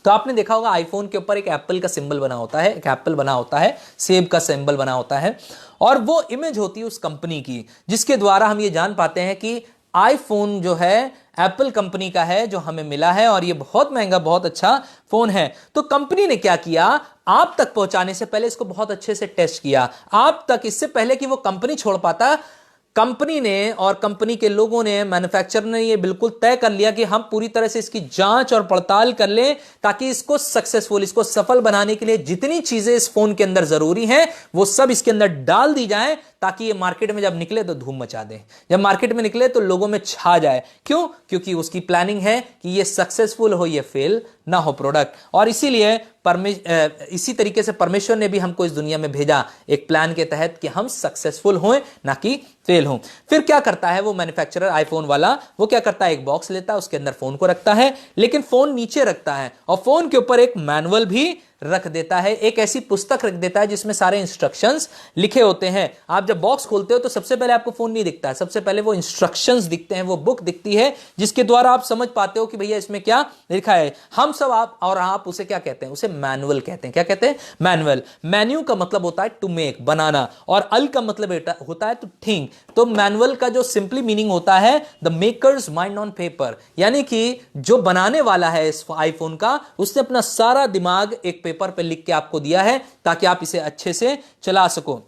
तो आपने देखा होगा आईफोन के ऊपर एक एप्पल का सिंबल बना होता है, एक एप्पल बना होता है, सेब का सिंबल बना होता है, और वो इमेज होती है उस कंपनी की, जिसके द्वारा हम ये जान पाते हैं कि आईफोन जो है एप्पल कंपनी का है, जो हमें मिला है, और ये बहुत महंगा, बहुत अच्छा फोन है। तो कंपनी ने क्या किया, आप तक पहुंचाने से पहले इसको बहुत अच्छे से टेस्ट किया। आप तक, इससे पहले कि वो कंपनी छोड़ पाता, कंपनी ने और कंपनी के लोगों ने, मैन्युफैक्चरर ने ये बिल्कुल तय कर लिया कि हम पूरी तरह से इसकी जांच और पड़ताल कर लें, ताकि इसको सक्सेसफुल, इसको सफल बनाने के लिए जितनी चीजें इस फोन के अंदर जरूरी हैं वो सब इसके अंदर डाल दी जाए, ताकि ये मार्केट में जब निकले तो धूम मचा दे, जब मार्केट में निकले तो लोगों में छा जाए। क्यों? क्योंकि उसकी प्लानिंग है कि ये सक्सेसफुल हो, ये फेल ना हो प्रोडक्ट। और इसीलिए इसी तरीके से परमेश्वर ने भी हमको इस दुनिया में भेजा एक प्लान के तहत कि हम सक्सेसफुल हों, ना कि फेल हों। फिर क्या करता है वो मैन्युफैक्चरर, आईफोन वाला, वो क्या करता है, एक बॉक्स लेता है, उसके अंदर फोन को रखता है, लेकिन फोन नीचे रखता है, और फोन के ऊपर एक मैनुअल भी रख देता है, एक ऐसी पुस्तक रख देता है जिसमें सारे इंस्ट्रक्शंस लिखे होते हैं। आप जब बॉक्स खोलते हो तो सबसे पहले आपको फोन नहीं दिखता है, सबसे पहले वो इंस्ट्रक्शंस दिखते हैं, वो बुक दिखती है, जिसके द्वारा आप समझ पाते हो कि भैया इसमें क्या लिखा है। हम सब, आप और आप उसे क्या कहते हैं, उसे मैनुअल कहते हैं। क्या कहते हैं? मैनुअल। मेन्यू का मतलब होता है टू मेक, बनाना, और अल का मतलब होता है टू थिंक। तो मैनुअल का जो सिंपली मीनिंग होता है the makers mind on paper, यानी कि जो बनाने वाला है इस आईफोन का, उसने अपना सारा दिमाग एक पेपर पे लिख के आपको दिया है, ताकि आप इसे अच्छे से चला सको।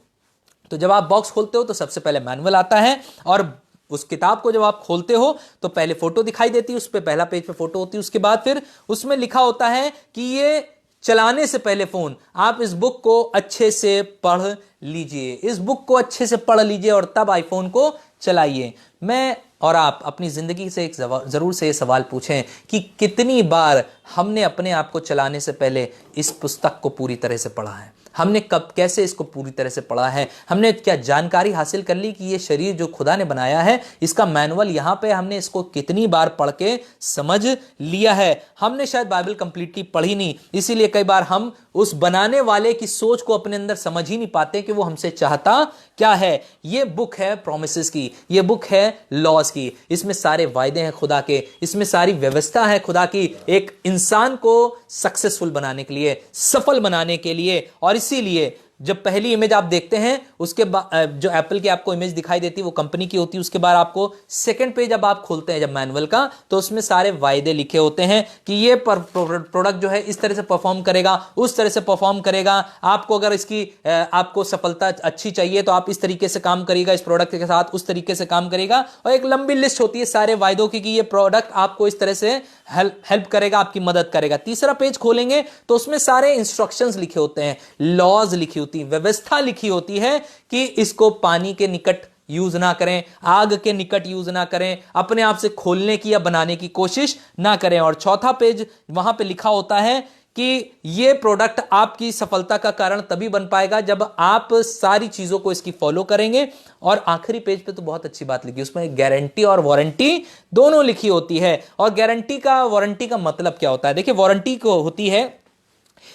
तो जब आप बॉक्स खोलते हो तो सबसे पहले मैनुअल आता है, और उस किताब को जब आप खोलते हो तो पहले फोटो दिखाई देती है, उस पे पहला पेज पे फोटो होती है, उसके बाद फिर उसमें लिखा होता है कि ये चलाने से पहले फोन, आप इस बुक को अच्छे से पढ़ लीजिए, इस बुक को अच्छे से पढ़ लीजिए और तब आईफोन को चलाइए। मैं और आप अपनी जिंदगी से एक जरूर से ये सवाल पूछें कि कितनी बार हमने अपने आप को चलाने से पहले इस पुस्तक को पूरी तरह से पढ़ा है, हमने कब कैसे इसको पूरी तरह से पढ़ा है, हमने क्या जानकारी हासिल कर ली कि ये शरीर जो खुदा ने बनाया है, इसका मैनुअल यहां पे, हमने इसको कितनी बार पढ़ के समझ लिया है। हमने शायद बाइबल कंप्लीटली पढ़ी नहीं, इसीलिए कई बार हम उस बनाने वाले की सोच को अपने अंदर समझ ही नहीं पाते कि वो हमसे चाहता क्या है। ये बुक है प्रॉमिसेस की, ये बुक है लॉज की, इसमें सारे वायदे हैं खुदा के, इसमें सारी व्यवस्था है खुदा की एक इंसान को सक्सेसफुल बनाने के लिए, सफल बनाने के लिए। और इसीलिए जब पहली इमेज आप देखते हैं, उसके बाद जो एप्पल की आपको इमेज दिखाई देती है वो कंपनी की होती है, उसके बाद आपको सेकंड पेज जब आप खोलते हैं जब मैनुअल का, तो उसमें सारे वायदे लिखे होते हैं कि ये प्रोडक्ट जो है इस तरह से परफॉर्म करेगा, उस तरह से परफॉर्म करेगा। आपको अगर इसकी आपको सफलता अच्छी चाहिए तो आप इस तरीके से काम करेगा, इस प्रोडक्ट के साथ उस तरीके से काम करेगा, और एक लंबी लिस्ट होती है सारे वायदों की कि ये प्रोडक्ट आपको इस तरह से हेल्प करेगा, आपकी मदद करेगा। तीसरा पेज खोलेंगे तो उसमें सारे इंस्ट्रक्शंस लिखे होते हैं, लॉज लिखी होती है, व्यवस्था लिखी होती है कि इसको पानी के निकट यूज ना करें, आग के निकट यूज ना करें, अपने आप से खोलने की या बनाने की कोशिश ना करें। और चौथा पेज वहां पे लिखा होता है कि ये प्रोडक्ट आपकी सफलता का कारण तभी बन पाएगा जब आप सारी चीजों को इसकी फॉलो करेंगे। और आखिरी पेज पे तो बहुत अच्छी बात लिखी, उसमें गारंटी और वारंटी दोनों लिखी होती है। और गारंटी का मतलब क्या होता है? देखिए, वारंटी को होती है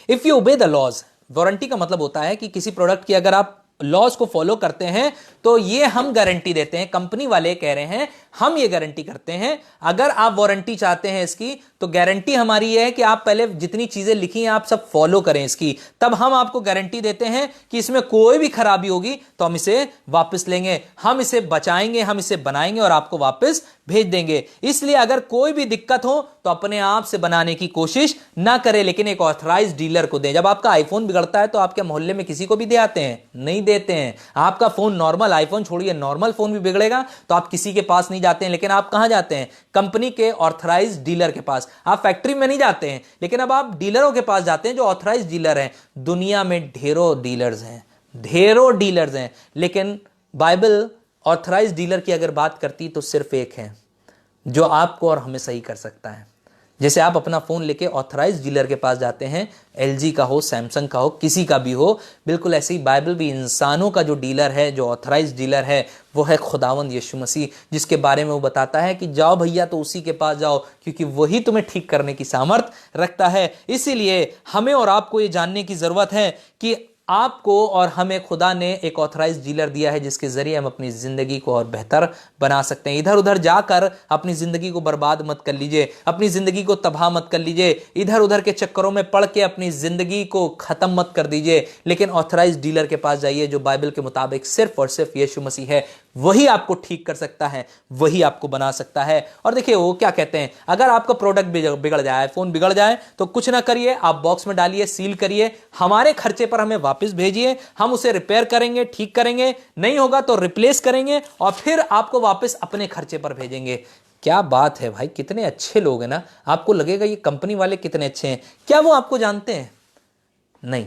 if you obey the laws. Warranty का मतलब होता है कि किसी प्रोडक्ट की अगर आप लॉज को फॉलो करते हैं तो ये हम गारंटी देते हैं, कंपनी वाले कह रहे हैं हम ये गारंटी करते हैं। अगर आप वारंटी चाहते हैं इसकी, तो गारंटी हमारी ये है कि आप पहले जितनी चीजें लिखी हैं आप सब फॉलो करें इसकी, तब हम आपको गारंटी देते हैं कि इसमें कोई भी खराबी होगी तो हम इसे वापस लेंगे, हम इसे बचाएंगे, हम इसे बनाएंगे और आपको वापस भेज देंगे। इसलिए अगर कोई भी दिक्कत हो तो अपने आप से बनाने की कोशिश ना करें, लेकिन एक ऑथराइज्ड डीलर को दें। जब आपका आईफोन बिगड़ता है तो आपके मोहल्ले में किसी को भी दे आते हैं? नहीं देते हैं। आपका फोन नॉर्मल, आईफोन छोड़िए, नॉर्मल फोन भी बिगड़ेगा तो आप किसी के पास नहीं जाते हैं, लेकिन आप कहां जाते हैं? कंपनी के ऑथराइज्ड डीलर के पास। आप फैक्ट्री में नहीं जाते हैं, लेकिन अब आप डीलरों के पास जाते हैं जो ऑथराइज्ड डीलर हैं। दुनिया में ढेरों डीलर्स हैं, ढेरों डीलर्स हैं, लेकिन बाइबल ऑथराइज्ड डीलर की अगर बात करती तो सिर्फ एक है जो आपको और हमें सही कर सकता है। जैसे आप अपना फोन लेके ऑथराइज्ड डीलर के पास जाते हैं, एलजी का हो, सैमसंग का हो, किसी का भी हो, बिल्कुल ऐसे ही बाइबल भी इंसानों का जो डीलर है, जो ऑथराइज्ड डीलर है, वो है खुदावंद यीशु मसीह, जिसके बारे में वो बताता है कि जाओ भैया तो उसी के पास जाओ, क्योंकि वही तुम्हें ठीक करने की सामर्थ रखता है। इसीलिए हमें और आपको ये जानने की जरूरत है कि आपको और हमें खुदा ने एक ऑथराइज डीलर दिया है जिसके जरिए हम अपनी जिंदगी को और बेहतर बना सकते हैं। इधर उधर जाकर अपनी जिंदगी को बर्बाद मत कर लीजिए, अपनी जिंदगी को तबाह मत कर लीजिए, इधर उधर के चक्करों में पड़ के अपनी जिंदगी को खत्म मत कर दीजिए, लेकिन ऑथराइज डीलर के पास जाइए जो बाइबल के मुताबिक सिर्फ और सिर्फ यीशु मसीह है। वही आपको ठीक कर सकता है, वही आपको बना सकता है। और देखिए वो क्या कहते हैं, अगर आपका प्रोडक्ट बिगड़ जाए, फोन बिगड़ जाए, तो कुछ ना करिए, आप बॉक्स में डालिए, सील करिए, हमारे खर्चे पर हमें वापस भेजिए, हम उसे रिपेयर करेंगे, ठीक करेंगे, नहीं होगा तो रिप्लेस करेंगे और फिर आपको वापस अपने खर्चे पर भेजेंगे। क्या बात है भाई, कितने अच्छे लोग हैं ना। आपको लगेगा ये कंपनी वाले कितने अच्छे हैं। क्या वो आपको जानते हैं? नहीं,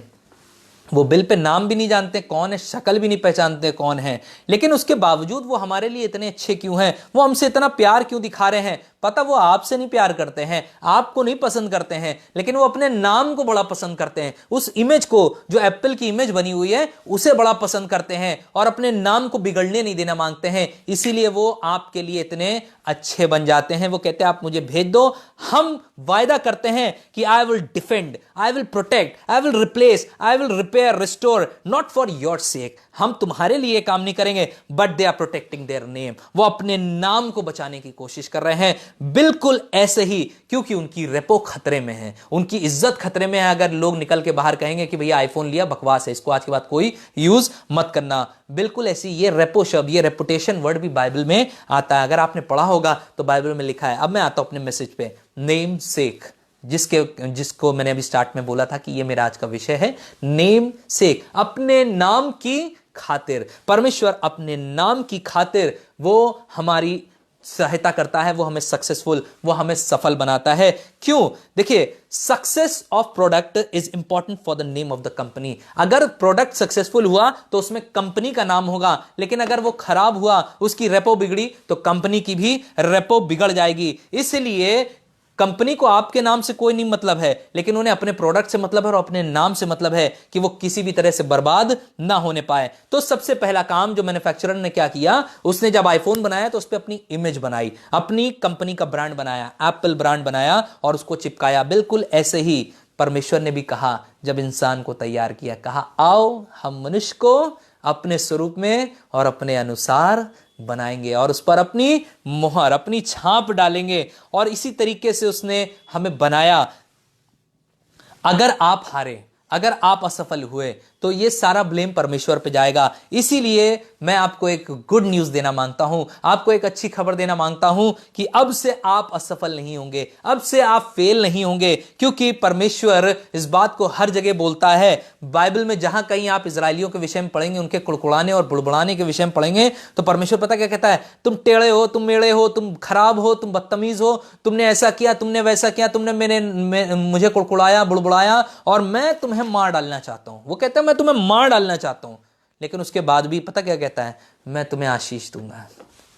वो बिल पे नाम भी नहीं जानते कौन है, शक्ल भी नहीं पहचानते कौन है, लेकिन उसके बावजूद वो हमारे लिए इतने अच्छे क्यों हैं, वो हमसे इतना प्यार क्यों दिखा रहे हैं? पता, वो आपसे नहीं प्यार करते हैं, आपको नहीं पसंद करते हैं, लेकिन वो अपने नाम को बड़ा पसंद करते हैं। उस इमेज को, जो एप्पल की इमेज बनी हुई है, उसे बड़ा पसंद करते हैं और अपने नाम को बिगड़ने नहीं देना मांगते हैं। इसीलिए वो आपके लिए इतने अच्छे बन जाते हैं। वो कहते हैं आप मुझे भेज दो, हम वायदा करते हैं कि I will defend, I will protect, I will replace, I will repair, restore, not for your sake. हम तुम्हारे लिए काम नहीं करेंगे, but they are protecting their name. वो अपने नाम को बचाने की कोशिश कर रहे हैं, बिल्कुल ऐसे ही, क्योंकि उनकी रेपो खतरे में है, उनकी इज्जत खतरे में है। अगर लोग निकल के बाहर कहेंगे कि भैया आईफोन लिया, बकवास है, इसको आज के बाद कोई यूज मत करना, बिल्कुल ऐसी। ये रेपो शब्द, ये रेपुटेशन वर्ड भी बाइबल में आता है, अगर आपने पढ़ा होगा तो बाइबल में लिखा है। अब मैं आता हूं अपने मैसेज पे, नेम सेक, जिसको मैंने अभी स्टार्ट में बोला था कि ये मेरा आज का विषय है, नेम सेक, अपने नाम की खातिर। परमेश्वर अपने नाम की खातिर वो हमारी सहायता करता है, वो हमें सक्सेसफुल, वो हमें सफल बनाता है। क्यों? देखिए, success of product is important for the name of the company. अगर प्रोडक्ट सक्सेसफुल हुआ तो उसमें कंपनी का नाम होगा, लेकिन अगर वो खराब हुआ, उसकी रेपो बिगड़ी, तो कंपनी की भी रेपो बिगड़ जाएगी। इसलिए कंपनी को आपके नाम से कोई नहीं मतलब है, लेकिन उन्हें अपने प्रोडक्ट से मतलब है और अपने नाम से मतलब है कि वो किसी भी तरह से बर्बाद ना होने पाए। तो सबसे पहला काम जो मैन्युफैक्चरर ने क्या किया, उसने जब आईफोन बनाया तो उस पर अपनी इमेज बनाई, अपनी कंपनी का ब्रांड बनाया, एप्पल ब्रांड बनाया और उसको चिपकाया। बिल्कुल ऐसे ही परमेश्वर ने भी कहा, जब इंसान को तैयार किया, कहा आओ हम मनुष्य को अपने स्वरूप में और अपने अनुसार बनाएंगे और उस पर अपनी मोहर, अपनी छाप डालेंगे। और इसी तरीके से उसने हमें बनाया। अगर आप हारे, अगर आप असफल हुए, तो ये सारा ब्लेम परमेश्वर पे जाएगा। इसीलिए मैं आपको एक गुड न्यूज़ देना मांगता हूं, आपको एक अच्छी खबर देना मांगता हूं कि अब से आप असफल नहीं होंगे, अब से आप फेल नहीं होंगे, क्योंकि परमेश्वर इस बात को हर जगह बोलता है। बाइबल में जहां कहीं आप इजराइलियों के विषय में पढ़ेंगे, उनके कुड़कुड़ाने और बुड़बुड़ाने के विषय में पढ़ेंगे, तो परमेश्वर पता क्या कहता है, तुम टेढ़े हो, तुम मेढ़े हो, तुम खराब हो, तुम बदतमीज हो, तुमने ऐसा किया, तुमने वैसा किया, तुमने मुझे कुड़कुड़ाया, बुड़बुड़ाया और मैं तुम्हें मार डालना चाहता हूं। वो कहता है मैं तुम्हें मार डालना चाहता हूं, लेकिन उसके बाद भी पता क्या कहता है, मैं तुम्हें आशीष दूंगा,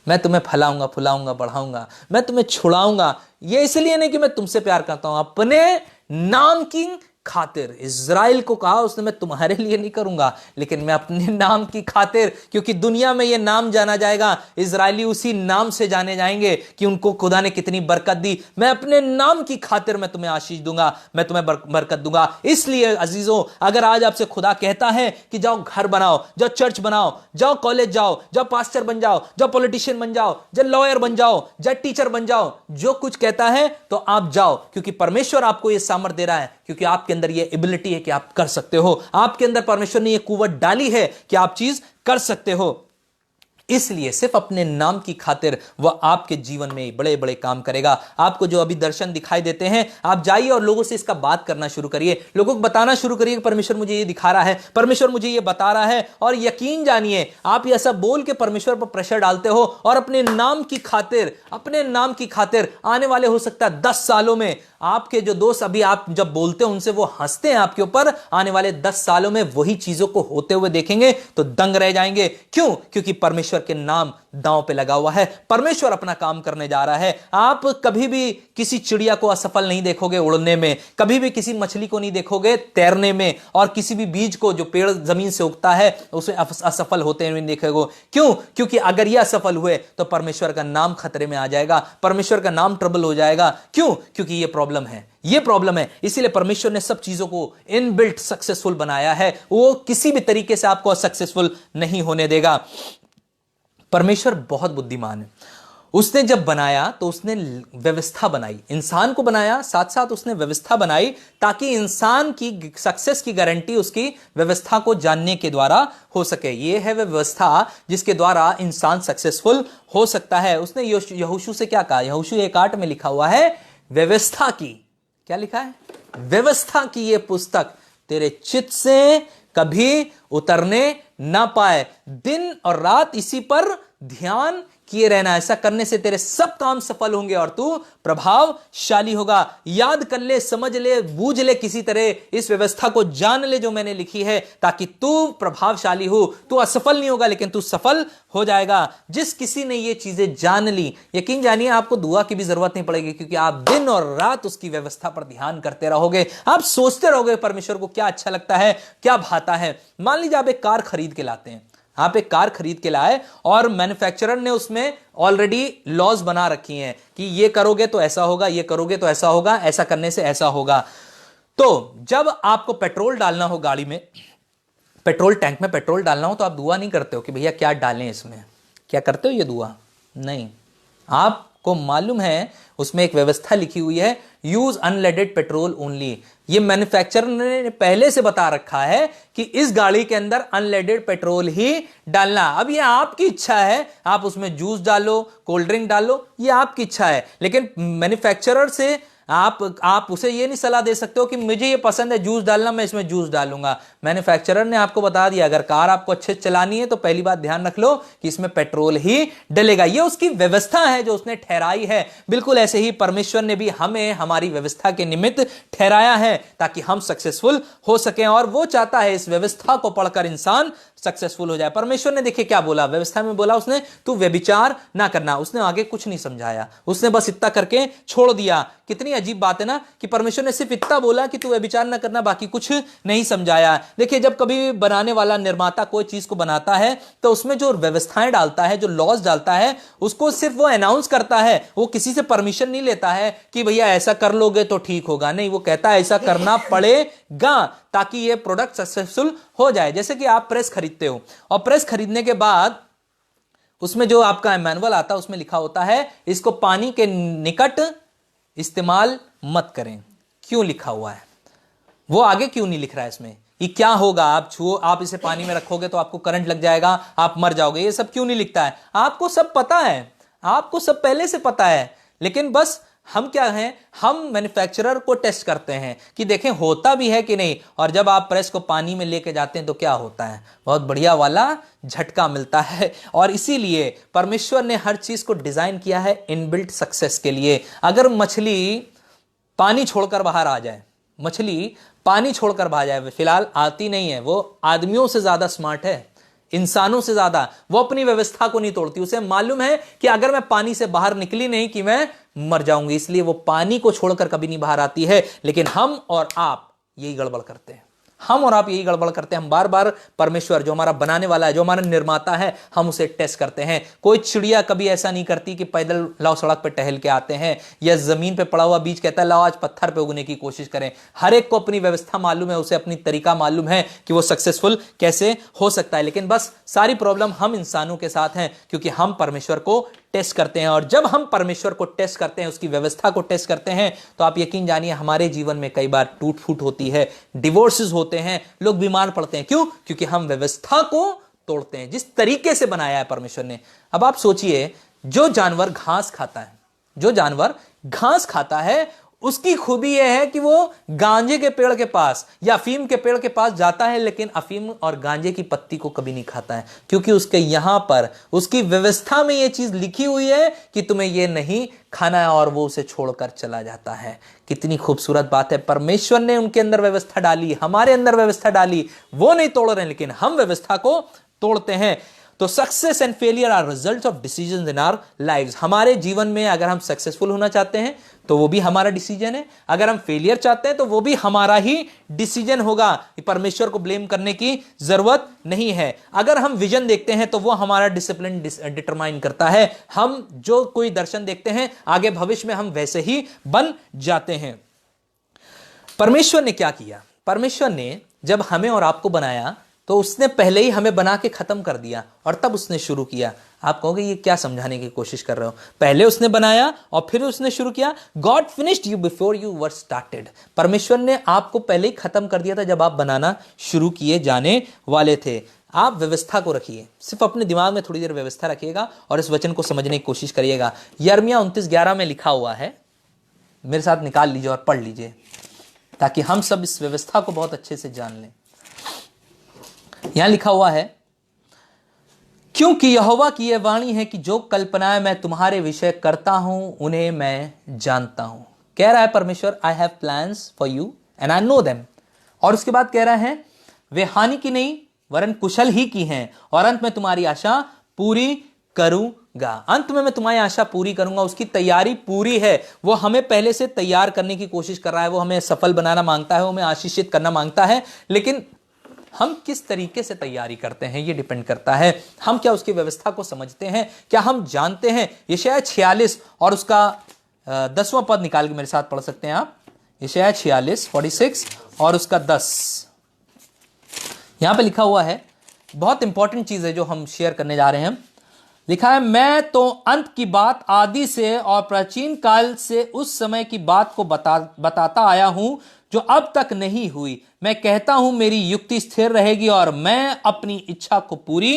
मैं तुम्हें फलाऊंगा, फुलाऊंगा, बढ़ाऊंगा, मैं तुम्हें छुड़ाऊंगा। ये इसलिए नहीं कि मैं तुमसे प्यार करता हूं, अपने नाम की खातिर। इज़राइल को कहा उसने, मैं तुम्हारे लिए नहीं करूंगा, लेकिन मैं अपने नाम की खातिर, क्योंकि दुनिया में यह नाम जाना जाएगा, इज़राइली उसी नाम से जाने जाएंगे कि उनको खुदा ने कितनी बरकत दी। मैं अपने नाम की खातिर मैं तुम्हें आशीष दूंगा, मैं तुम्हें बरकत दूंगा। इसलिए अजीजों, अगर आज आपसे खुदा कहता है कि जाओ घर बनाओ, जाओ चर्च बनाओ, जाओ कॉलेज जाओ, जाओ पास्टर बन जाओ, जाओ पॉलिटिशियन बन जाओ, जाओ लॉयर बन जाओ, जाओ टीचर बन जाओ, जो कुछ कहता है तो आप जाओ, क्योंकि परमेश्वर आपको यह सामर्थ्य दे रहा है, क्योंकि आपके अंदर ये एबिलिटी है कि आप कर सकते हो। आपके अंदर परमेश्वर ने ये कुव्वत डाली है कि आप चीज कर सकते हो। इसलिए सिर्फ अपने नाम की खातिर वह आपके जीवन में बड़े बड़े काम करेगा। आपको जो अभी दर्शन दिखाई देते हैं, आप जाइए और लोगों से इसका बात करना शुरू करिए, लोगों को बताना शुरू करिए कि परमेश्वर मुझे ये दिखा रहा है, परमेश्वर मुझे ये बता रहा है। और यकीन जानिए, आप ये सब बोल के परमेश्वर पर प्रेशर डालते हो और अपने नाम की खातिर, अपने नाम की खातिर आने वाले हो सकता है 10 सालों में आपके जो दोस्त अभी आप जब बोलते हो उनसे वो हंसते हैं आपके ऊपर, आने वाले 10 सालों में वही चीजों को होते हुए देखेंगे तो दंग रह जाएंगे। क्यों? क्योंकि परमेश्वर के नाम दांव पे लगा हुआ है। परमेश्वर अपना काम करने जा रहा है। आप कभी भी किसी चिड़िया को असफल नहीं देखोगे उड़ने में, कभी भी किसी मछली को नहीं देखोगे तैरने में, और किसी भी बीज को जो पेड़ जमीन से उगता है उसमें असफल होते हुए नहीं देखेगो। क्यों? क्योंकि अगर यह असफल हुए तो परमेश्वर का नाम खतरे में आ जाएगा, परमेश्वर का नाम ट्रबल हो जाएगा। क्यों? क्योंकि यह प्रॉब्लम है, यह प्रॉब्लम है। इसीलिए परमेश्वर ने सब चीजों को इनबिल्ट सक्सेसफुल बनाया है। वो किसी भी तरीके से आपको सक्सेसफुल नहीं होने देगा। परमेश्वर बहुत बुद्धिमान है। उसने जब बनाया तो उसने व्यवस्था बनाई, इंसान को बनाया, साथ साथ उसने व्यवस्था बनाई ताकि इंसान की सक्सेस की गारंटी उसकी व्यवस्था को जानने के द्वारा हो सके। यह है व्यवस्था जिसके द्वारा इंसान सक्सेसफुल हो सकता है। उसने यहोशू से क्या कहा? यहोशू 1:8 में लिखा हुआ है, व्यवस्था की, क्या लिखा है? व्यवस्था की यह पुस्तक तेरे चित्त से कभी उतरने ना पाए, दिन और रात इसी पर ध्यान किए रहना। ऐसा करने से तेरे सब काम सफल होंगे और तू प्रभावशाली होगा। याद कर ले, समझ ले, बूझ ले, किसी तरह इस व्यवस्था को जान ले जो मैंने लिखी है, ताकि तू प्रभावशाली हो। तू असफल नहीं होगा लेकिन तू सफल हो जाएगा। जिस किसी ने ये चीजें जान ली, यकीन जानिए आपको दुआ की भी जरूरत नहीं पड़ेगी, क्योंकि आप दिन और रात उसकी व्यवस्था पर ध्यान करते रहोगे। आप सोचते रहोगे परमेश्वर को क्या अच्छा लगता है, क्या भाता है। मान लीजिए आप एक कार खरीद के लाते हैं, आप एक कार खरीद के लाए और मैन्युफैक्चरर ने उसमें ऑलरेडी लॉज बना रखी हैं कि ये करोगे तो ऐसा होगा, ये करोगे तो ऐसा होगा, ऐसा करने से ऐसा होगा। तो जब आपको पेट्रोल डालना हो गाड़ी में, पेट्रोल टैंक में पेट्रोल डालना हो, तो आप दुआ नहीं करते हो कि भैया क्या डालें इसमें, क्या करते हो ये दुआ? नहीं। आपको मालूम है उसमें एक व्यवस्था लिखी हुई है, यूज अनलेडेड पेट्रोल ओनली। ये मैन्युफैक्चरर ने पहले से बता रखा है कि इस गाड़ी के अंदर अनलेडेड पेट्रोल ही डालना। अब ये आपकी इच्छा है, आप उसमें जूस डालो, कोल्ड ड्रिंक डालो, ये आपकी इच्छा है। लेकिन मैन्युफैक्चरर से आप उसे ये नहीं सलाह दे सकते हो कि मुझे ये पसंद है जूस डालना, मैं इसमें जूस डालूंगा। मैन्युफैक्चरर ने आपको बता दिया, अगर कार आपको अच्छे से चलानी है तो पहली बात ध्यान रख लो कि इसमें पेट्रोल ही डलेगा। ये उसकी व्यवस्था है जो उसने ठहराई है। बिल्कुल ऐसे ही परमेश्वर ने भी हमें हमारी व्यवस्था के निमित्त ठहराया है ताकि हम सक्सेसफुल हो सकें, और वो चाहता है इस व्यवस्था को पढ़कर इंसान सक्सेसफुल हो जाए। परमेश्वर ने देखिए क्या बोला व्यवस्था में, बोला उसने तू व्यभिचार ना करना। उसने आगे कुछ नहीं समझाया, उसने बस इतना करके छोड़ दिया। कितनी अजीब बात है ना कि परमेश्वर ने सिर्फ इतना बोला कि तू व्यभिचार ना करना, बाकी कुछ नहीं समझाया। देखिए जब कभी बनाने वाला निर्माता कोई चीज को बनाता है तो उसमें जो व्यवस्थाएं डालता है, जो लॉज डालता है, उसको सिर्फ वो अनाउंस करता है, वो किसी से परमिशन नहीं लेता है कि भैया ऐसा कर लोगे तो ठीक होगा। नहीं, वो कहता है ऐसा करना पड़ेगा ताकि ये प्रोडक्ट सक्सेसफुल हो जाए। जैसे कि आप प्रेस खरीदते हो और प्रेस खरीदने के बाद उसमें जो आपका मैनुअल आता है उसमें लिखा होता है इसको पानी के निकट इस्तेमाल मत करें। क्यों लिखा हुआ है? वो आगे क्यों नहीं लिख रहा है इसमें? ये क्या होगा, आप छुओ, आप इसे पानी में रखोगे तो आपको करंट लग जाएगा, आप मर जाओगे। ये सब क्यों नहीं लिखता है? आपको सब पता है, आपको सब पहले से पता है। लेकिन बस हम क्या हैं, हम मैन्युफैक्चरर को टेस्ट करते हैं कि देखें होता भी है कि नहीं। और जब आप प्रेस को पानी में लेके जाते हैं तो क्या होता है? बहुत बढ़िया वाला झटका मिलता है। और इसीलिए परमेश्वर ने हर चीज को डिजाइन किया है इनबिल्ट सक्सेस के लिए। अगर मछली पानी छोड़कर बाहर आ जाए, मछली पानी छोड़कर बाहर जाए, फिलहाल आती नहीं है, वो आदमियों से ज्यादा स्मार्ट है, इंसानों से ज्यादा। वो अपनी व्यवस्था को नहीं तोड़ती। उसे मालूम है कि अगर मैं पानी से बाहर निकली नहीं कि मैं मर जाऊंगी, इसलिए वो पानी को छोड़कर कभी नहीं बाहर आती है। लेकिन हम और आप यही गड़बड़ करते हैं, हम और आप यही गड़बड़ करते हैं। हम बार बार परमेश्वर जो हमारा बनाने वाला है, जो हमारा निर्माता है, हम उसे टेस्ट करते हैं। कोई चिड़िया कभी ऐसा नहीं करती कि पैदल लाओ सड़क पे टहल के आते हैं, या जमीन पे पड़ा हुआ बीज कहता है लाओ आज पत्थर पे उगने की कोशिश करें। हर एक को अपनी व्यवस्था मालूम है, उसे अपनी तरीका मालूम है कि वो सक्सेसफुल कैसे हो सकता है। लेकिन बस सारी प्रॉब्लम हम इंसानों के साथ हैं, क्योंकि हम परमेश्वर को टेस्ट करते हैं। और जब हम परमेश्वर को टेस्ट करते हैं, उसकी व्यवस्था को टेस्ट करते हैं, तो आप यकीन जानिए हमारे जीवन में कई बार टूट फूट होती है, डिवोर्सेस होते हैं, लोग बीमार पड़ते हैं। क्यों? क्योंकि हम व्यवस्था को तोड़ते हैं जिस तरीके से बनाया है परमेश्वर ने। अब आप सोचिए, जो जानवर घास खाता है, जो जानवर घास खाता है, उसकी खूबी यह है कि वो गांजे के पेड़ के पास या अफीम के पेड़ के पास जाता है, लेकिन अफीम और गांजे की पत्ती को कभी नहीं खाता है, क्योंकि उसके यहां पर उसकी व्यवस्था में यह चीज लिखी हुई है कि तुम्हें यह नहीं खाना है, और वो उसे छोड़कर चला जाता है। कितनी खूबसूरत बात है। परमेश्वर ने उनके अंदर व्यवस्था डाली, हमारे अंदर व्यवस्था डाली, वो नहीं तोड़ रहे हैं, लेकिन हम व्यवस्था को तोड़ते हैं। तो success and failure are results of decisions in our lives. हमारे जीवन में अगर हम सक्सेसफुल होना चाहते हैं तो वो भी हमारा डिसीजन है, अगर हम फेलियर चाहते हैं तो वो भी हमारा ही डिसीजन होगा। परमेश्वर को ब्लेम करने की जरूरत नहीं है। अगर हम विजन देखते हैं तो वो हमारा डिसिप्लिन डिटरमाइन करता है। हम जो कोई दर्शन देखते हैं आगे भविष्य में हम वैसे ही बन जाते हैं। परमेश्वर ने क्या किया? परमेश्वर ने जब हमें और आपको बनाया तो उसने पहले ही हमें बना के खत्म कर दिया और तब उसने शुरू किया। आप कहोगे ये क्या समझाने की कोशिश कर रहे हो? पहले उसने बनाया और फिर उसने शुरू किया। God finished you before you were started. परमेश्वर ने आपको पहले ही खत्म कर दिया था जब आप बनाना शुरू किए जाने वाले थे। आप व्यवस्था को रखिए, सिर्फ अपने दिमाग में थोड़ी देर व्यवस्था रखिएगा और इस वचन को समझने की कोशिश करिएगा। यिर्मयाह 29:11 में लिखा हुआ है, मेरे साथ निकाल लीजिए और पढ़ लीजिए ताकि हम सब इस व्यवस्था को बहुत अच्छे से जान लें। यहां लिखा हुआ है, क्योंकि यहोवा की यह वाणी है कि जो कल्पनाएं मैं तुम्हारे विषय करता हूं उन्हें मैं जानता हूं। कह रहा है परमेश्वर, I have plans for you and I know them. और उसके बाद कह रहा है, वे हानि की नहीं वरन कुशल ही की हैं और अंत में तुम्हारी आशा पूरी करूंगा। अंत में मैं तुम्हारी आशा पूरी करूंगा। उसकी तैयारी पूरी है। वो हमें पहले से तैयार करने की कोशिश कर रहा है। वो हमें सफल बनाना मांगता है, वो हमें आशीषित करना मांगता है, लेकिन हम किस तरीके से तैयारी करते हैं ये डिपेंड करता है। हम क्या उसकी व्यवस्था को समझते हैं? क्या हम जानते हैं? यशायाह 46 और उसका 10वां पद निकाल के मेरे साथ पढ़ सकते हैं आप। यशायाह 46 और उसका 10। यहां पे लिखा हुआ है, बहुत इंपॉर्टेंट चीज है जो हम शेयर करने जा रहे हैं। लिखा है, मैं तो अंत की बात आदि से और प्राचीन काल से उस समय की बात को बताता आया हूं जो अब तक नहीं हुई। मैं कहता हूं मेरी युक्ति स्थिर रहेगी और मैं अपनी इच्छा को पूरी।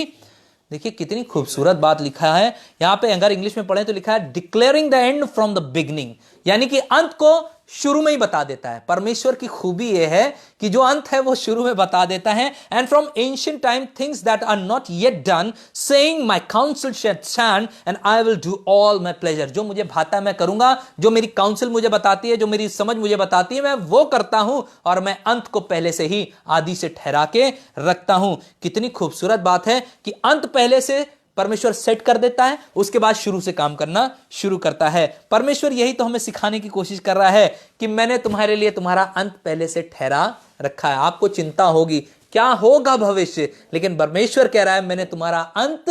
देखिए कितनी खूबसूरत बात लिखा है यहां पे। अगर इंग्लिश में पढ़ें तो लिखा है, declaring the end from the beginning, यानी कि अंत को शुरू में ही बता देता है। परमेश्वर की खूबी यह है कि जो अंत है वो शुरू में बता देता है। And from ancient time things that are not yet done, saying my council shall stand and I will do all my pleasure. जो मुझे भाता है मैं करूंगा, जो मेरी काउंसिल मुझे बताती है, जो मेरी समझ मुझे बताती है, मैं वो करता हूं और मैं अंत को पहले से ही आदि से ठहरा के रखता हूं। कितनी खूबसूरत बात है कि अंत पहले से परमेश्वर सेट कर देता है, उसके बाद शुरू से काम करना शुरू करता है। परमेश्वर यही तो हमें सिखाने की कोशिश कर रहा है कि मैंने तुम्हारे लिए तुम्हारा अंत पहले से ठहरा रखा है। आपको चिंता होगी क्या होगा भविष्य, लेकिन परमेश्वर कह रहा है मैंने तुम्हारा अंत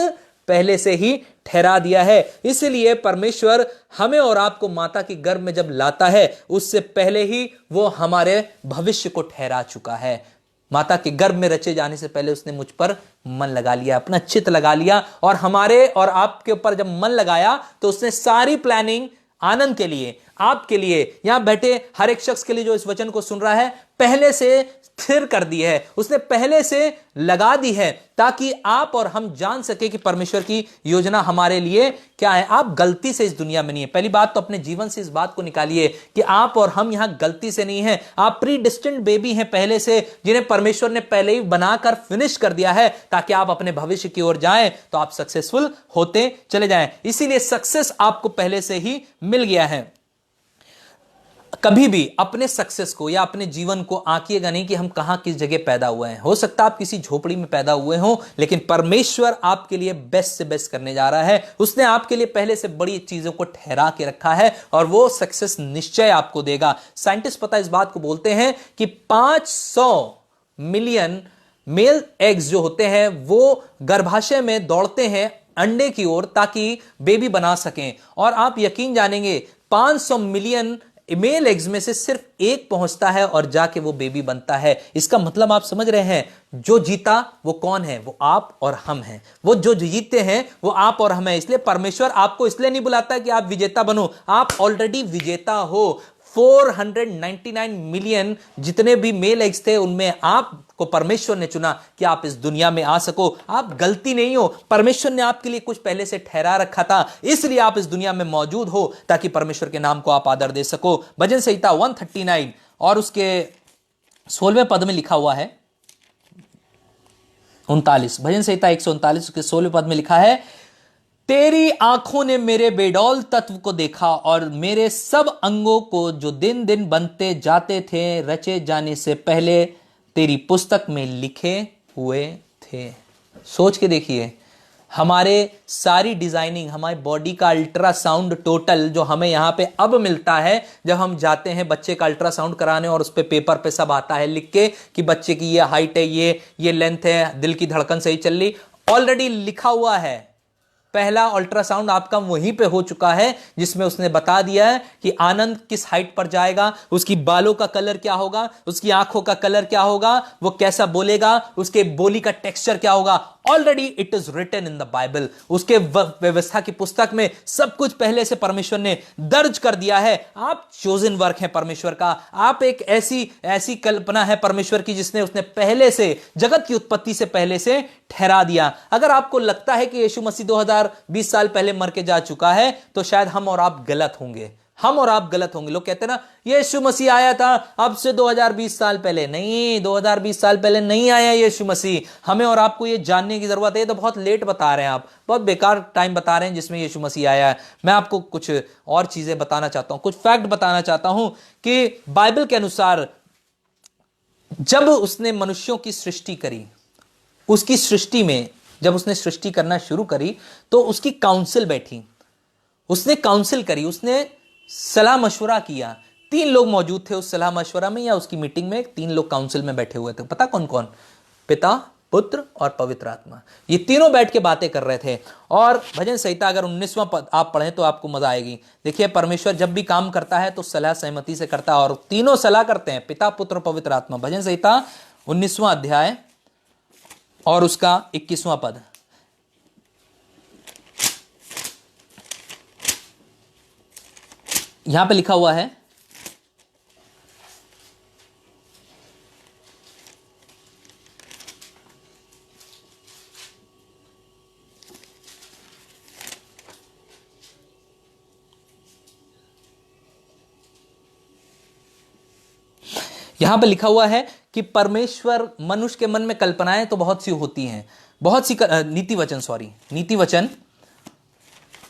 पहले से ही ठहरा दिया है। इसलिए परमेश्वर हमें और आपको माता के गर्भ में जब लाता है उससे पहले ही वो हमारे भविष्य को ठहरा चुका है। माता के गर्भ में रचे जाने से पहले उसने मुझ पर मन लगा लिया, अपना चित्त लगा लिया, और हमारे और आपके ऊपर जब मन लगाया तो उसने सारी प्लानिंग आनंद के लिए, आपके लिए, यहां बैठे हर एक शख्स के लिए जो इस वचन को सुन रहा है, पहले से स्थिर कर दी है। उसने पहले से लगा दी है ताकि आप और हम जान सके कि परमेश्वर की योजना हमारे लिए क्या है। आप गलती से इस दुनिया में नहीं है। पहली बात तो अपने जीवन से इस बात को निकालिए कि आप और हम यहां गलती से नहीं है। आप प्री डिस्टिंड बेबी हैं पहले से, जिन्हें परमेश्वर ने पहले ही बनाकर फिनिश कर दिया है ताकि आप अपने भविष्य की ओर जाएं तो आप सक्सेसफुल होते चले जाएं। इसीलिए सक्सेस आपको पहले से ही मिल गया है। कभी भी अपने सक्सेस को या अपने जीवन को आंकिएगा नहीं कि हम कहां किस जगह पैदा हुए हैं। हो सकता है आप किसी झोपड़ी में पैदा हुए हो, लेकिन परमेश्वर आपके लिए बेस्ट से बेस्ट करने जा रहा है। उसने आपके लिए पहले से बड़ी चीजों को ठहरा के रखा है और वो सक्सेस निश्चय आपको देगा। साइंटिस्ट पता इस बात को बोलते हैं कि 500 मिलियन मेल एग्स जो होते हैं वो गर्भाशय में दौड़ते हैं अंडे की ओर ताकि बेबी बना सकें, और आप यकीन जानेंगे 500 मिलियन मेल एग्स में से सिर्फ एक पहुंचता है और जाके वो बेबी बनता है। इसका मतलब आप समझ रहे हैं, जो जीता वो कौन है? वो आप और हम हैं। वो जो जीतते हैं वो आप और हम हैं। इसलिए परमेश्वर आपको इसलिए नहीं बुलाता है कि आप विजेता बनो, आप ऑलरेडी विजेता हो। 499 मिलियन जितने भी मेल एग्स थे उनमें आपको परमेश्वर ने चुना कि आप इस दुनिया में आ सको। आप गलती नहीं हो, परमेश्वर ने आपके लिए कुछ पहले से ठहरा रखा था, इसलिए आप इस दुनिया में मौजूद हो ताकि परमेश्वर के नाम को आप आदर दे सको। भजन संहिता 139 और उसके 16वें पद में लिखा हुआ है 39, भजन संहिता 139 उसके 16वें पद में लिखा है, तेरी आंखों ने मेरे बेडौल तत्व को देखा और मेरे सब अंगों को जो दिन दिन बनते जाते थे रचे जाने से पहले तेरी पुस्तक में लिखे हुए थे। सोच के देखिए, हमारे सारी डिजाइनिंग, हमारी बॉडी का अल्ट्रासाउंड टोटल जो हमें यहाँ पे अब मिलता है, जब हम जाते हैं बच्चे का अल्ट्रासाउंड कराने और उस पे पेपर पे सब आता है लिख के कि बच्चे की ये हाइट है, ये लेंथ है, दिल की धड़कन सही चल रही, ऑलरेडी लिखा हुआ है। पहला अल्ट्रासाउंड आपका वहीं पे हो चुका है जिसमें उसने बता दिया है कि आनंद किस हाइट पर जाएगा, उसकी बालों का कलर क्या होगा, उसकी आंखों का कलर क्या होगा, वो कैसा बोलेगा, उसके बोली का टेक्सचर क्या होगा। Already it is written in the Bible. उसके व्यवस्था की पुस्तक में सब कुछ पहले से परमेश्वर ने दर्ज कर दिया है। आप चोजन वर्क हैं परमेश्वर का, आप एक ऐसी कल्पना है परमेश्वर की जिसने उसने पहले से, जगत की उत्पत्ति से पहले से ठहरा दिया। अगर आपको लगता है कि यीशु मसीह 2020 साल पहले मर के जा चुका है तो शायद हम और आप गलत होंगे। हम और आप गलत होंगे। लोग कहते हैं ना यीशु मसीह आया था अब से 2020 साल पहले। नहीं, 2020 साल पहले नहीं आया यीशु मसीह। हमें और आपको ये जानने की जरूरत है। तो बहुत लेट बता रहे हैं आप, बहुत बेकार टाइम बता रहे हैं जिसमें यीशु मसीह आया है। मैं आपको कुछ और चीजें बताना चाहता हूं, कुछ फैक्ट बताना चाहता हूं कि बाइबल के अनुसार जब उसने मनुष्यों की सृष्टि करी, उसकी सृष्टि में जब उसने सृष्टि करना शुरू करी तो उसकी काउंसिल बैठी, उसने काउंसिल करी, उसने सलाह मशवरा किया। 3 लोग मौजूद थे उस सलाह मशवरा में या उसकी मीटिंग में। 3 लोग काउंसिल में बैठे हुए थे। पता कौन कौन? पिता, पुत्र और पवित्र आत्मा। ये तीनों बैठ के बातें कर रहे थे। और भजन संहिता अगर 19वां पद आप पढ़ें तो आपको मजा आएगी। देखिए, परमेश्वर जब भी काम करता है तो सलाह सहमति से करता है, और तीनों सलाह करते हैं, पिता, पुत्र, पवित्र आत्मा। भजन संहिता 19वां अध्याय और उसका 21वां पद। यहां पे लिखा हुआ है, यहां पे लिखा हुआ है कि परमेश्वर, मनुष्य के मन में कल्पनाएं तो बहुत सी होती हैं, बहुत सी नीति वचन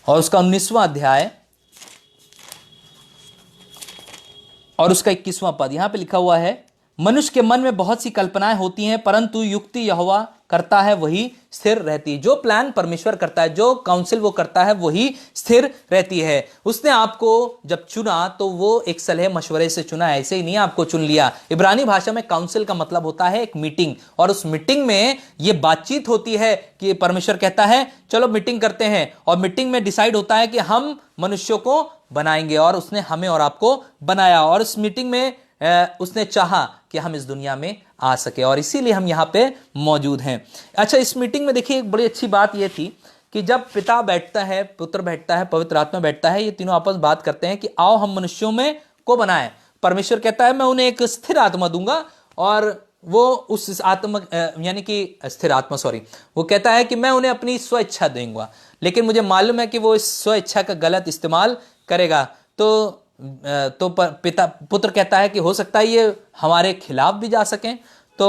और उसका 19वां अध्याय और उसका 21वां पद। यहां पे लिखा हुआ है, मनुष्य के मन में बहुत सी कल्पनाएं होती हैं परंतु युक्ति यहोवा करता है वही स्थिर रहती है। जो प्लान परमेश्वर करता है, जो काउंसिल वो करता है वही स्थिर रहती है। उसने आपको जब चुना तो वो एक सलाह मशवरे से चुना, ऐसे ही नहीं आपको चुन लिया। इब्रानी भाषा में काउंसिल का मतलब होता है एक मीटिंग, और उस मीटिंग में ये बातचीत होती है कि परमेश्वर कहता है चलो मीटिंग करते हैं, और मीटिंग में डिसाइड होता है कि हम मनुष्यों को बनाएंगे, और उसने हमें और आपको बनाया, और उस मीटिंग में उसने चाहा कि हम इस दुनिया में आ सके, और इसीलिए हम यहाँ पे मौजूद हैं। अच्छा, इस मीटिंग में देखिए एक बड़ी अच्छी बात यह थी कि जब पिता बैठता है, पुत्र बैठता है, पवित्र आत्मा बैठता है, ये तीनों आपस बात करते हैं कि आओ हम मनुष्यों में को बनाए। परमेश्वर कहता है मैं उन्हें एक स्थिर आत्मा दूंगा, और वो उस आत्मा यानी कि स्थिर आत्मा, वो कहता है कि मैं उन्हें अपनी स्वेच्छा दूंगा, लेकिन मुझे मालूम है कि वो इस स्वेच्छा का गलत इस्तेमाल करेगा। तो पुत्र कहता है कि हो सकता है ये हमारे खिलाफ भी जा सकें। तो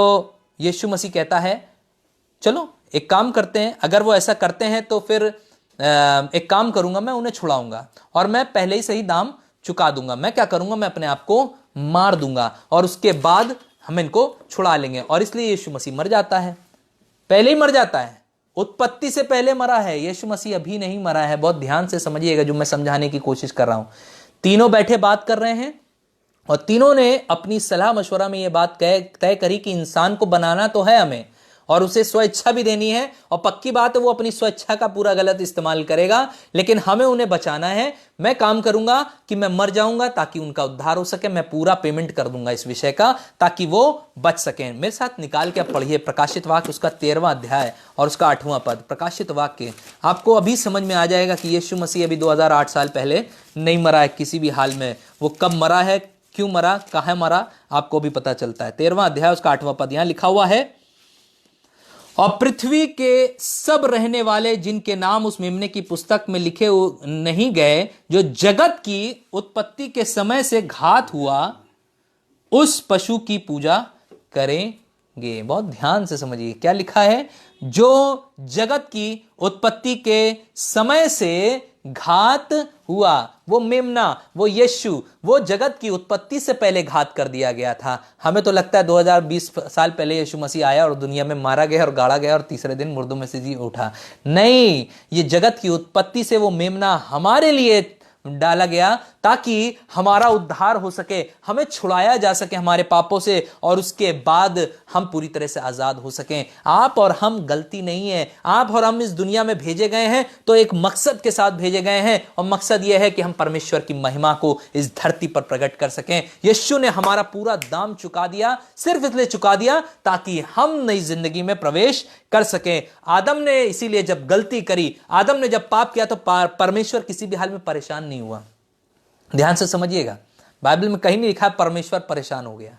यीशु मसीह कहता है चलो एक काम करते हैं, अगर वो ऐसा करते हैं तो फिर एक काम करूंगा, मैं उन्हें छुड़ाऊंगा और मैं पहले ही सही दाम चुका दूंगा। मैं क्या करूंगा, मैं अपने आप को मार दूंगा और उसके बाद हम इनको छुड़ा लेंगे। और इसलिए यीशु मसीह मर जाता है, पहले ही मर जाता है, उत्पत्ति से पहले मरा है। यीशु मसीह अभी नहीं मरा है। बहुत ध्यान से समझिएगा जो मैं समझाने की कोशिश कर रहा हूं। तीनों बैठे बात कर रहे हैं और तीनों ने अपनी सलाह मशवरा में यह बात तय करी कि इंसान को बनाना तो है हमें, और उसे स्वेच्छा भी देनी है, और पक्की बात है वो अपनी स्वेच्छा का पूरा गलत इस्तेमाल करेगा, लेकिन हमें उन्हें बचाना है। मैं काम करूंगा कि मैं मर जाऊंगा ताकि उनका उद्धार हो सके, मैं पूरा पेमेंट कर दूंगा इस विषय का ताकि वो बच सकें। मेरे साथ निकाल के आप पढ़िए प्रकाशित वाक्य उसका 13वां अध्याय और उसका 8वां पद। प्रकाशित वाक्य आपको अभी समझ में आ जाएगा कि यीशु मसीह अभी 2008 साल पहले नहीं मरा है किसी भी हाल में। वो कब मरा है, क्यों मरा, कहां मरा, आपको भी पता चलता है। 13वां अध्याय उसका 8वां पद यहां लिखा हुआ है, और पृथ्वी के सब रहने वाले जिनके नाम उस मेमने की पुस्तक में लिखे नहीं गए, जो जगत की उत्पत्ति के समय से घात हुआ, उस पशु की पूजा करेंगे। बहुत ध्यान से समझिए क्या लिखा है, जो जगत की उत्पत्ति के समय से घात हुआ। वो मेमना, वो यीशु, वो जगत की उत्पत्ति से पहले घात कर दिया गया था। हमें तो लगता है 2020 साल पहले यीशु मसीह आया और दुनिया में मारा गया और गाड़ा गया और तीसरे दिन मुर्दों में से जी उठा। नहीं, ये जगत की उत्पत्ति से वो मेमना हमारे लिए डाला गया ताकि हमारा उद्धार हो सके, हमें छुड़ाया जा सके हमारे पापों से, और उसके बाद हम पूरी तरह से आजाद हो सकें। आप और हम गलती नहीं है। आप और हम इस दुनिया में भेजे गए हैं तो एक मकसद के साथ भेजे गए हैं, और मकसद यह है कि हम परमेश्वर की महिमा को इस धरती पर प्रकट कर सकें। यीशु ने हमारा पूरा दाम चुका दिया, सिर्फ इसलिए चुका दिया ताकि हम नई जिंदगी में प्रवेश कर सकें। आदम ने इसीलिए जब गलती करी, आदम ने जब पाप किया तो परमेश्वर किसी भी हाल में परेशान नहीं हुआ। ध्यान से समझिएगा, बाइबल में कहीं नहीं लिखा परमेश्वर परेशान हो गया।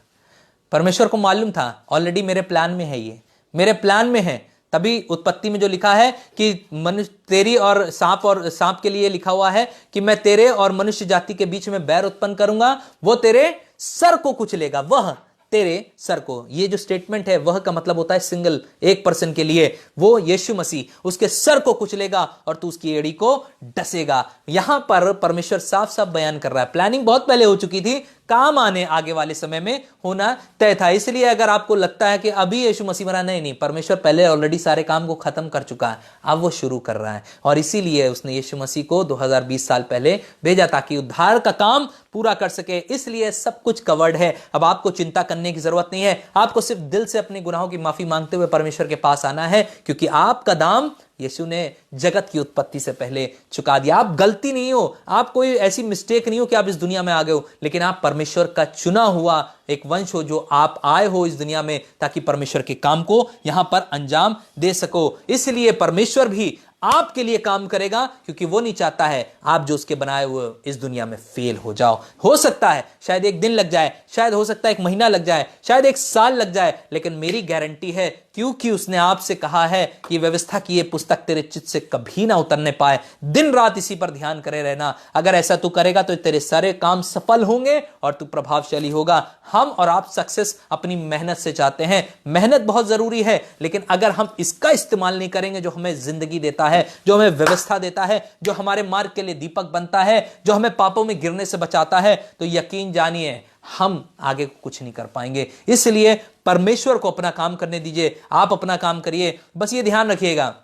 परमेश्वर को मालूम था ऑलरेडी मेरे प्लान में है, ये मेरे प्लान में है। तभी उत्पत्ति में जो लिखा है कि मनुष्य तेरी और सांप के लिए लिखा हुआ है कि मैं तेरे और मनुष्य जाति के बीच में बैर उत्पन्न करूंगा, वो तेरे सर को कुचलेगा, वह तेरे सर को। ये जो स्टेटमेंट है वह का मतलब होता है सिंगल, एक पर्सन के लिए, वो यीशु मसीह उसके सर को कुचलेगा और तू उसकी एड़ी को डसेगा। यहां पर परमेश्वर साफ साफ बयान कर रहा है, प्लानिंग बहुत पहले हो चुकी थी, काम आगे वाले समय में होना तय था। इसलिए अगर आपको लगता है कि अभी यीशु मसीह मरा, नहीं, परमेश्वर पहले ऑलरेडी सारे काम को खत्म कर चुका है, अब वो शुरू कर रहा है। और इसीलिए उसने यीशु मसीह को 2020 साल पहले भेजा ताकि उद्धार का काम पूरा कर सके। इसलिए सब कुछ कवर्ड है, अब आपको चिंता करने की जरूरत नहीं है। आपको सिर्फ दिल से अपने गुनाहों की माफी मांगते हुए परमेश्वर के पास आना है, क्योंकि आपका दाम यीशु ने जगत की उत्पत्ति से पहले चुका दिया। आप गलती नहीं हो, आप कोई ऐसी मिस्टेक नहीं हो कि आप इस दुनिया में आ गए हो, लेकिन आप परमेश्वर का चुना हुआ एक वंश हो, जो आप आए हो इस दुनिया में ताकि परमेश्वर के काम को यहां पर अंजाम दे सको। इसलिए परमेश्वर भी आपके लिए काम करेगा, क्योंकि वो नहीं चाहता है आप जो उसके बनाए हुए इस दुनिया में फेल हो जाओ। हो सकता है शायद एक दिन लग जाए, शायद हो सकता है एक महीना लग जाए, शायद एक साल लग जाए, लेकिन मेरी गारंटी है, क्योंकि उसने आपसे कहा है कि व्यवस्था की ये पुस्तक तेरे चित्त से कभी ना उतरने पाए। दिन रात इसी पर ध्यान करे रहना। अगर ऐसा तू करेगा तो तेरे सारे काम सफल होंगे और तू प्रभावशाली होगा। हम और आप सक्सेस अपनी मेहनत से चाहते हैं, मेहनत बहुत जरूरी है, लेकिन अगर हम इसका इस्तेमाल नहीं करेंगे जो हमें जिंदगी देता है, जो हमें व्यवस्था देता है, जो हमारे मार्ग के लिए दीपक बनता है, जो हमें पापों में गिरने से बचाता है, तो यकीन जानिए हम आगे कुछ नहीं कर पाएंगे। इसलिए परमेश्वर को अपना काम करने दीजिए, आप अपना काम करिए। बस ये ध्यान रखिएगा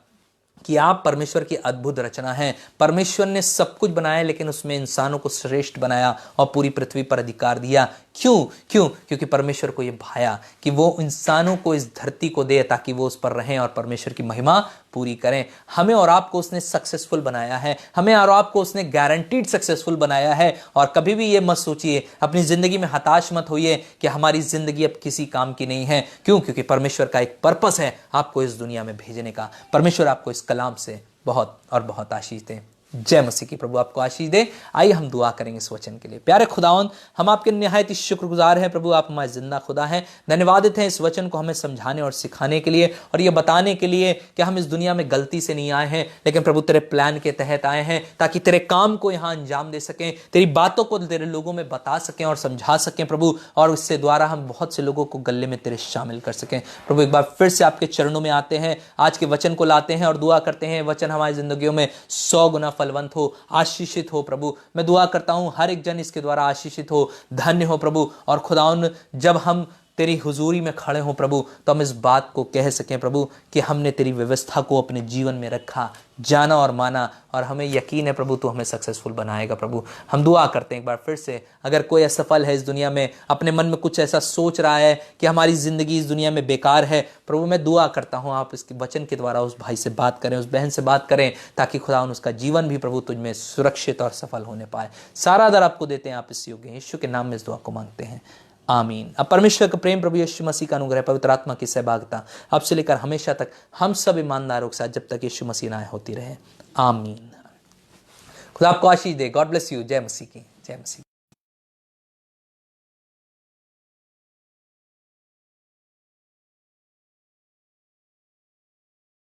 कि आप परमेश्वर की अद्भुत रचना है। परमेश्वर ने सब कुछ बनाया, लेकिन उसमें इंसानों को श्रेष्ठ बनाया और पूरी पृथ्वी पर अधिकार दिया। क्योंकि परमेश्वर को यह भाया कि वो इंसानों को इस धरती को दे ताकि वो उस पर रहें और परमेश्वर की महिमा पूरी करें। हमें और आपको उसने सक्सेसफुल बनाया है, हमें और आपको उसने गारंटीड सक्सेसफुल बनाया है। और कभी भी ये मत सोचिए, अपनी जिंदगी में हताश मत होइए कि हमारी जिंदगी अब किसी काम की नहीं है। क्योंकि परमेश्वर का एक पर्पस है आपको इस दुनिया में भेजने का। परमेश्वर आपको इस कलाम से बहुत और बहुत आशीष दे। जय मसीह की। प्रभु आपको आशीष दे। आइए हम दुआ करेंगे इस वचन के लिए। प्यारे खुदावंद, हम आपके निहायत ही शुक्रगुजार हैं प्रभु, आप हमारे जिंदा खुदा हैं। धन्यवादित हैं इस वचन को हमें समझाने और सिखाने के लिए, और ये बताने के लिए कि हम इस दुनिया में गलती से नहीं आए हैं, लेकिन प्रभु तेरे प्लान के तहत आए हैं ताकि तेरे काम को यहाँ अंजाम दे सकें, तेरी बातों को तेरे लोगों में बता सकें और समझा सकें प्रभु, और इससे द्वारा हम बहुत से लोगों को गले में तेरे शामिल कर सकें। प्रभु एक बार फिर से आपके चरणों में आते हैं, आज के वचन को लाते हैं और दुआ करते हैं वचन हमारी जिंदगियों में 100 गुना फलवंत हो, आशीषित हो। प्रभु मैं दुआ करता हूं हर एक जन इसके द्वारा आशीषित हो, धन्य हो प्रभु। और खुदाउन जब हम तेरी हुजूरी में खड़े हों प्रभु, तो हम इस बात को कह सकें प्रभु कि हमने तेरी व्यवस्था को अपने जीवन में रखा, जाना और माना, और हमें यकीन है प्रभु तू हमें सक्सेसफुल बनाएगा। प्रभु हम दुआ करते हैं एक बार फिर से, अगर कोई असफल है इस दुनिया में, अपने मन में कुछ ऐसा सोच रहा है कि हमारी जिंदगी इस दुनिया में बेकार है, प्रभु मैं दुआ करता हूँ आप इसके वचन के द्वारा उस भाई से बात करें, उस बहन से बात करें, ताकि खुदा उसका जीवन भी प्रभु तुझ में सुरक्षित और सफल होने पाए। सारा आदर आपको देते हैं, आप इस योग्य यीशु के नाम में इस दुआ को मांगते हैं, आमीन। अब परमेश्वर का प्रेम, प्रभु यीशु मसीह का अनुग्रह, पवित्र आत्मा की सहभागिता अब से लेकर हमेशा तक हम सब ईमानदारों के साथ जब तक यीशु मसीह ना आए होती रहे, आमीन। खुदा आपको आशीष दे। God bless you. जय मसीह की। जय मसीह।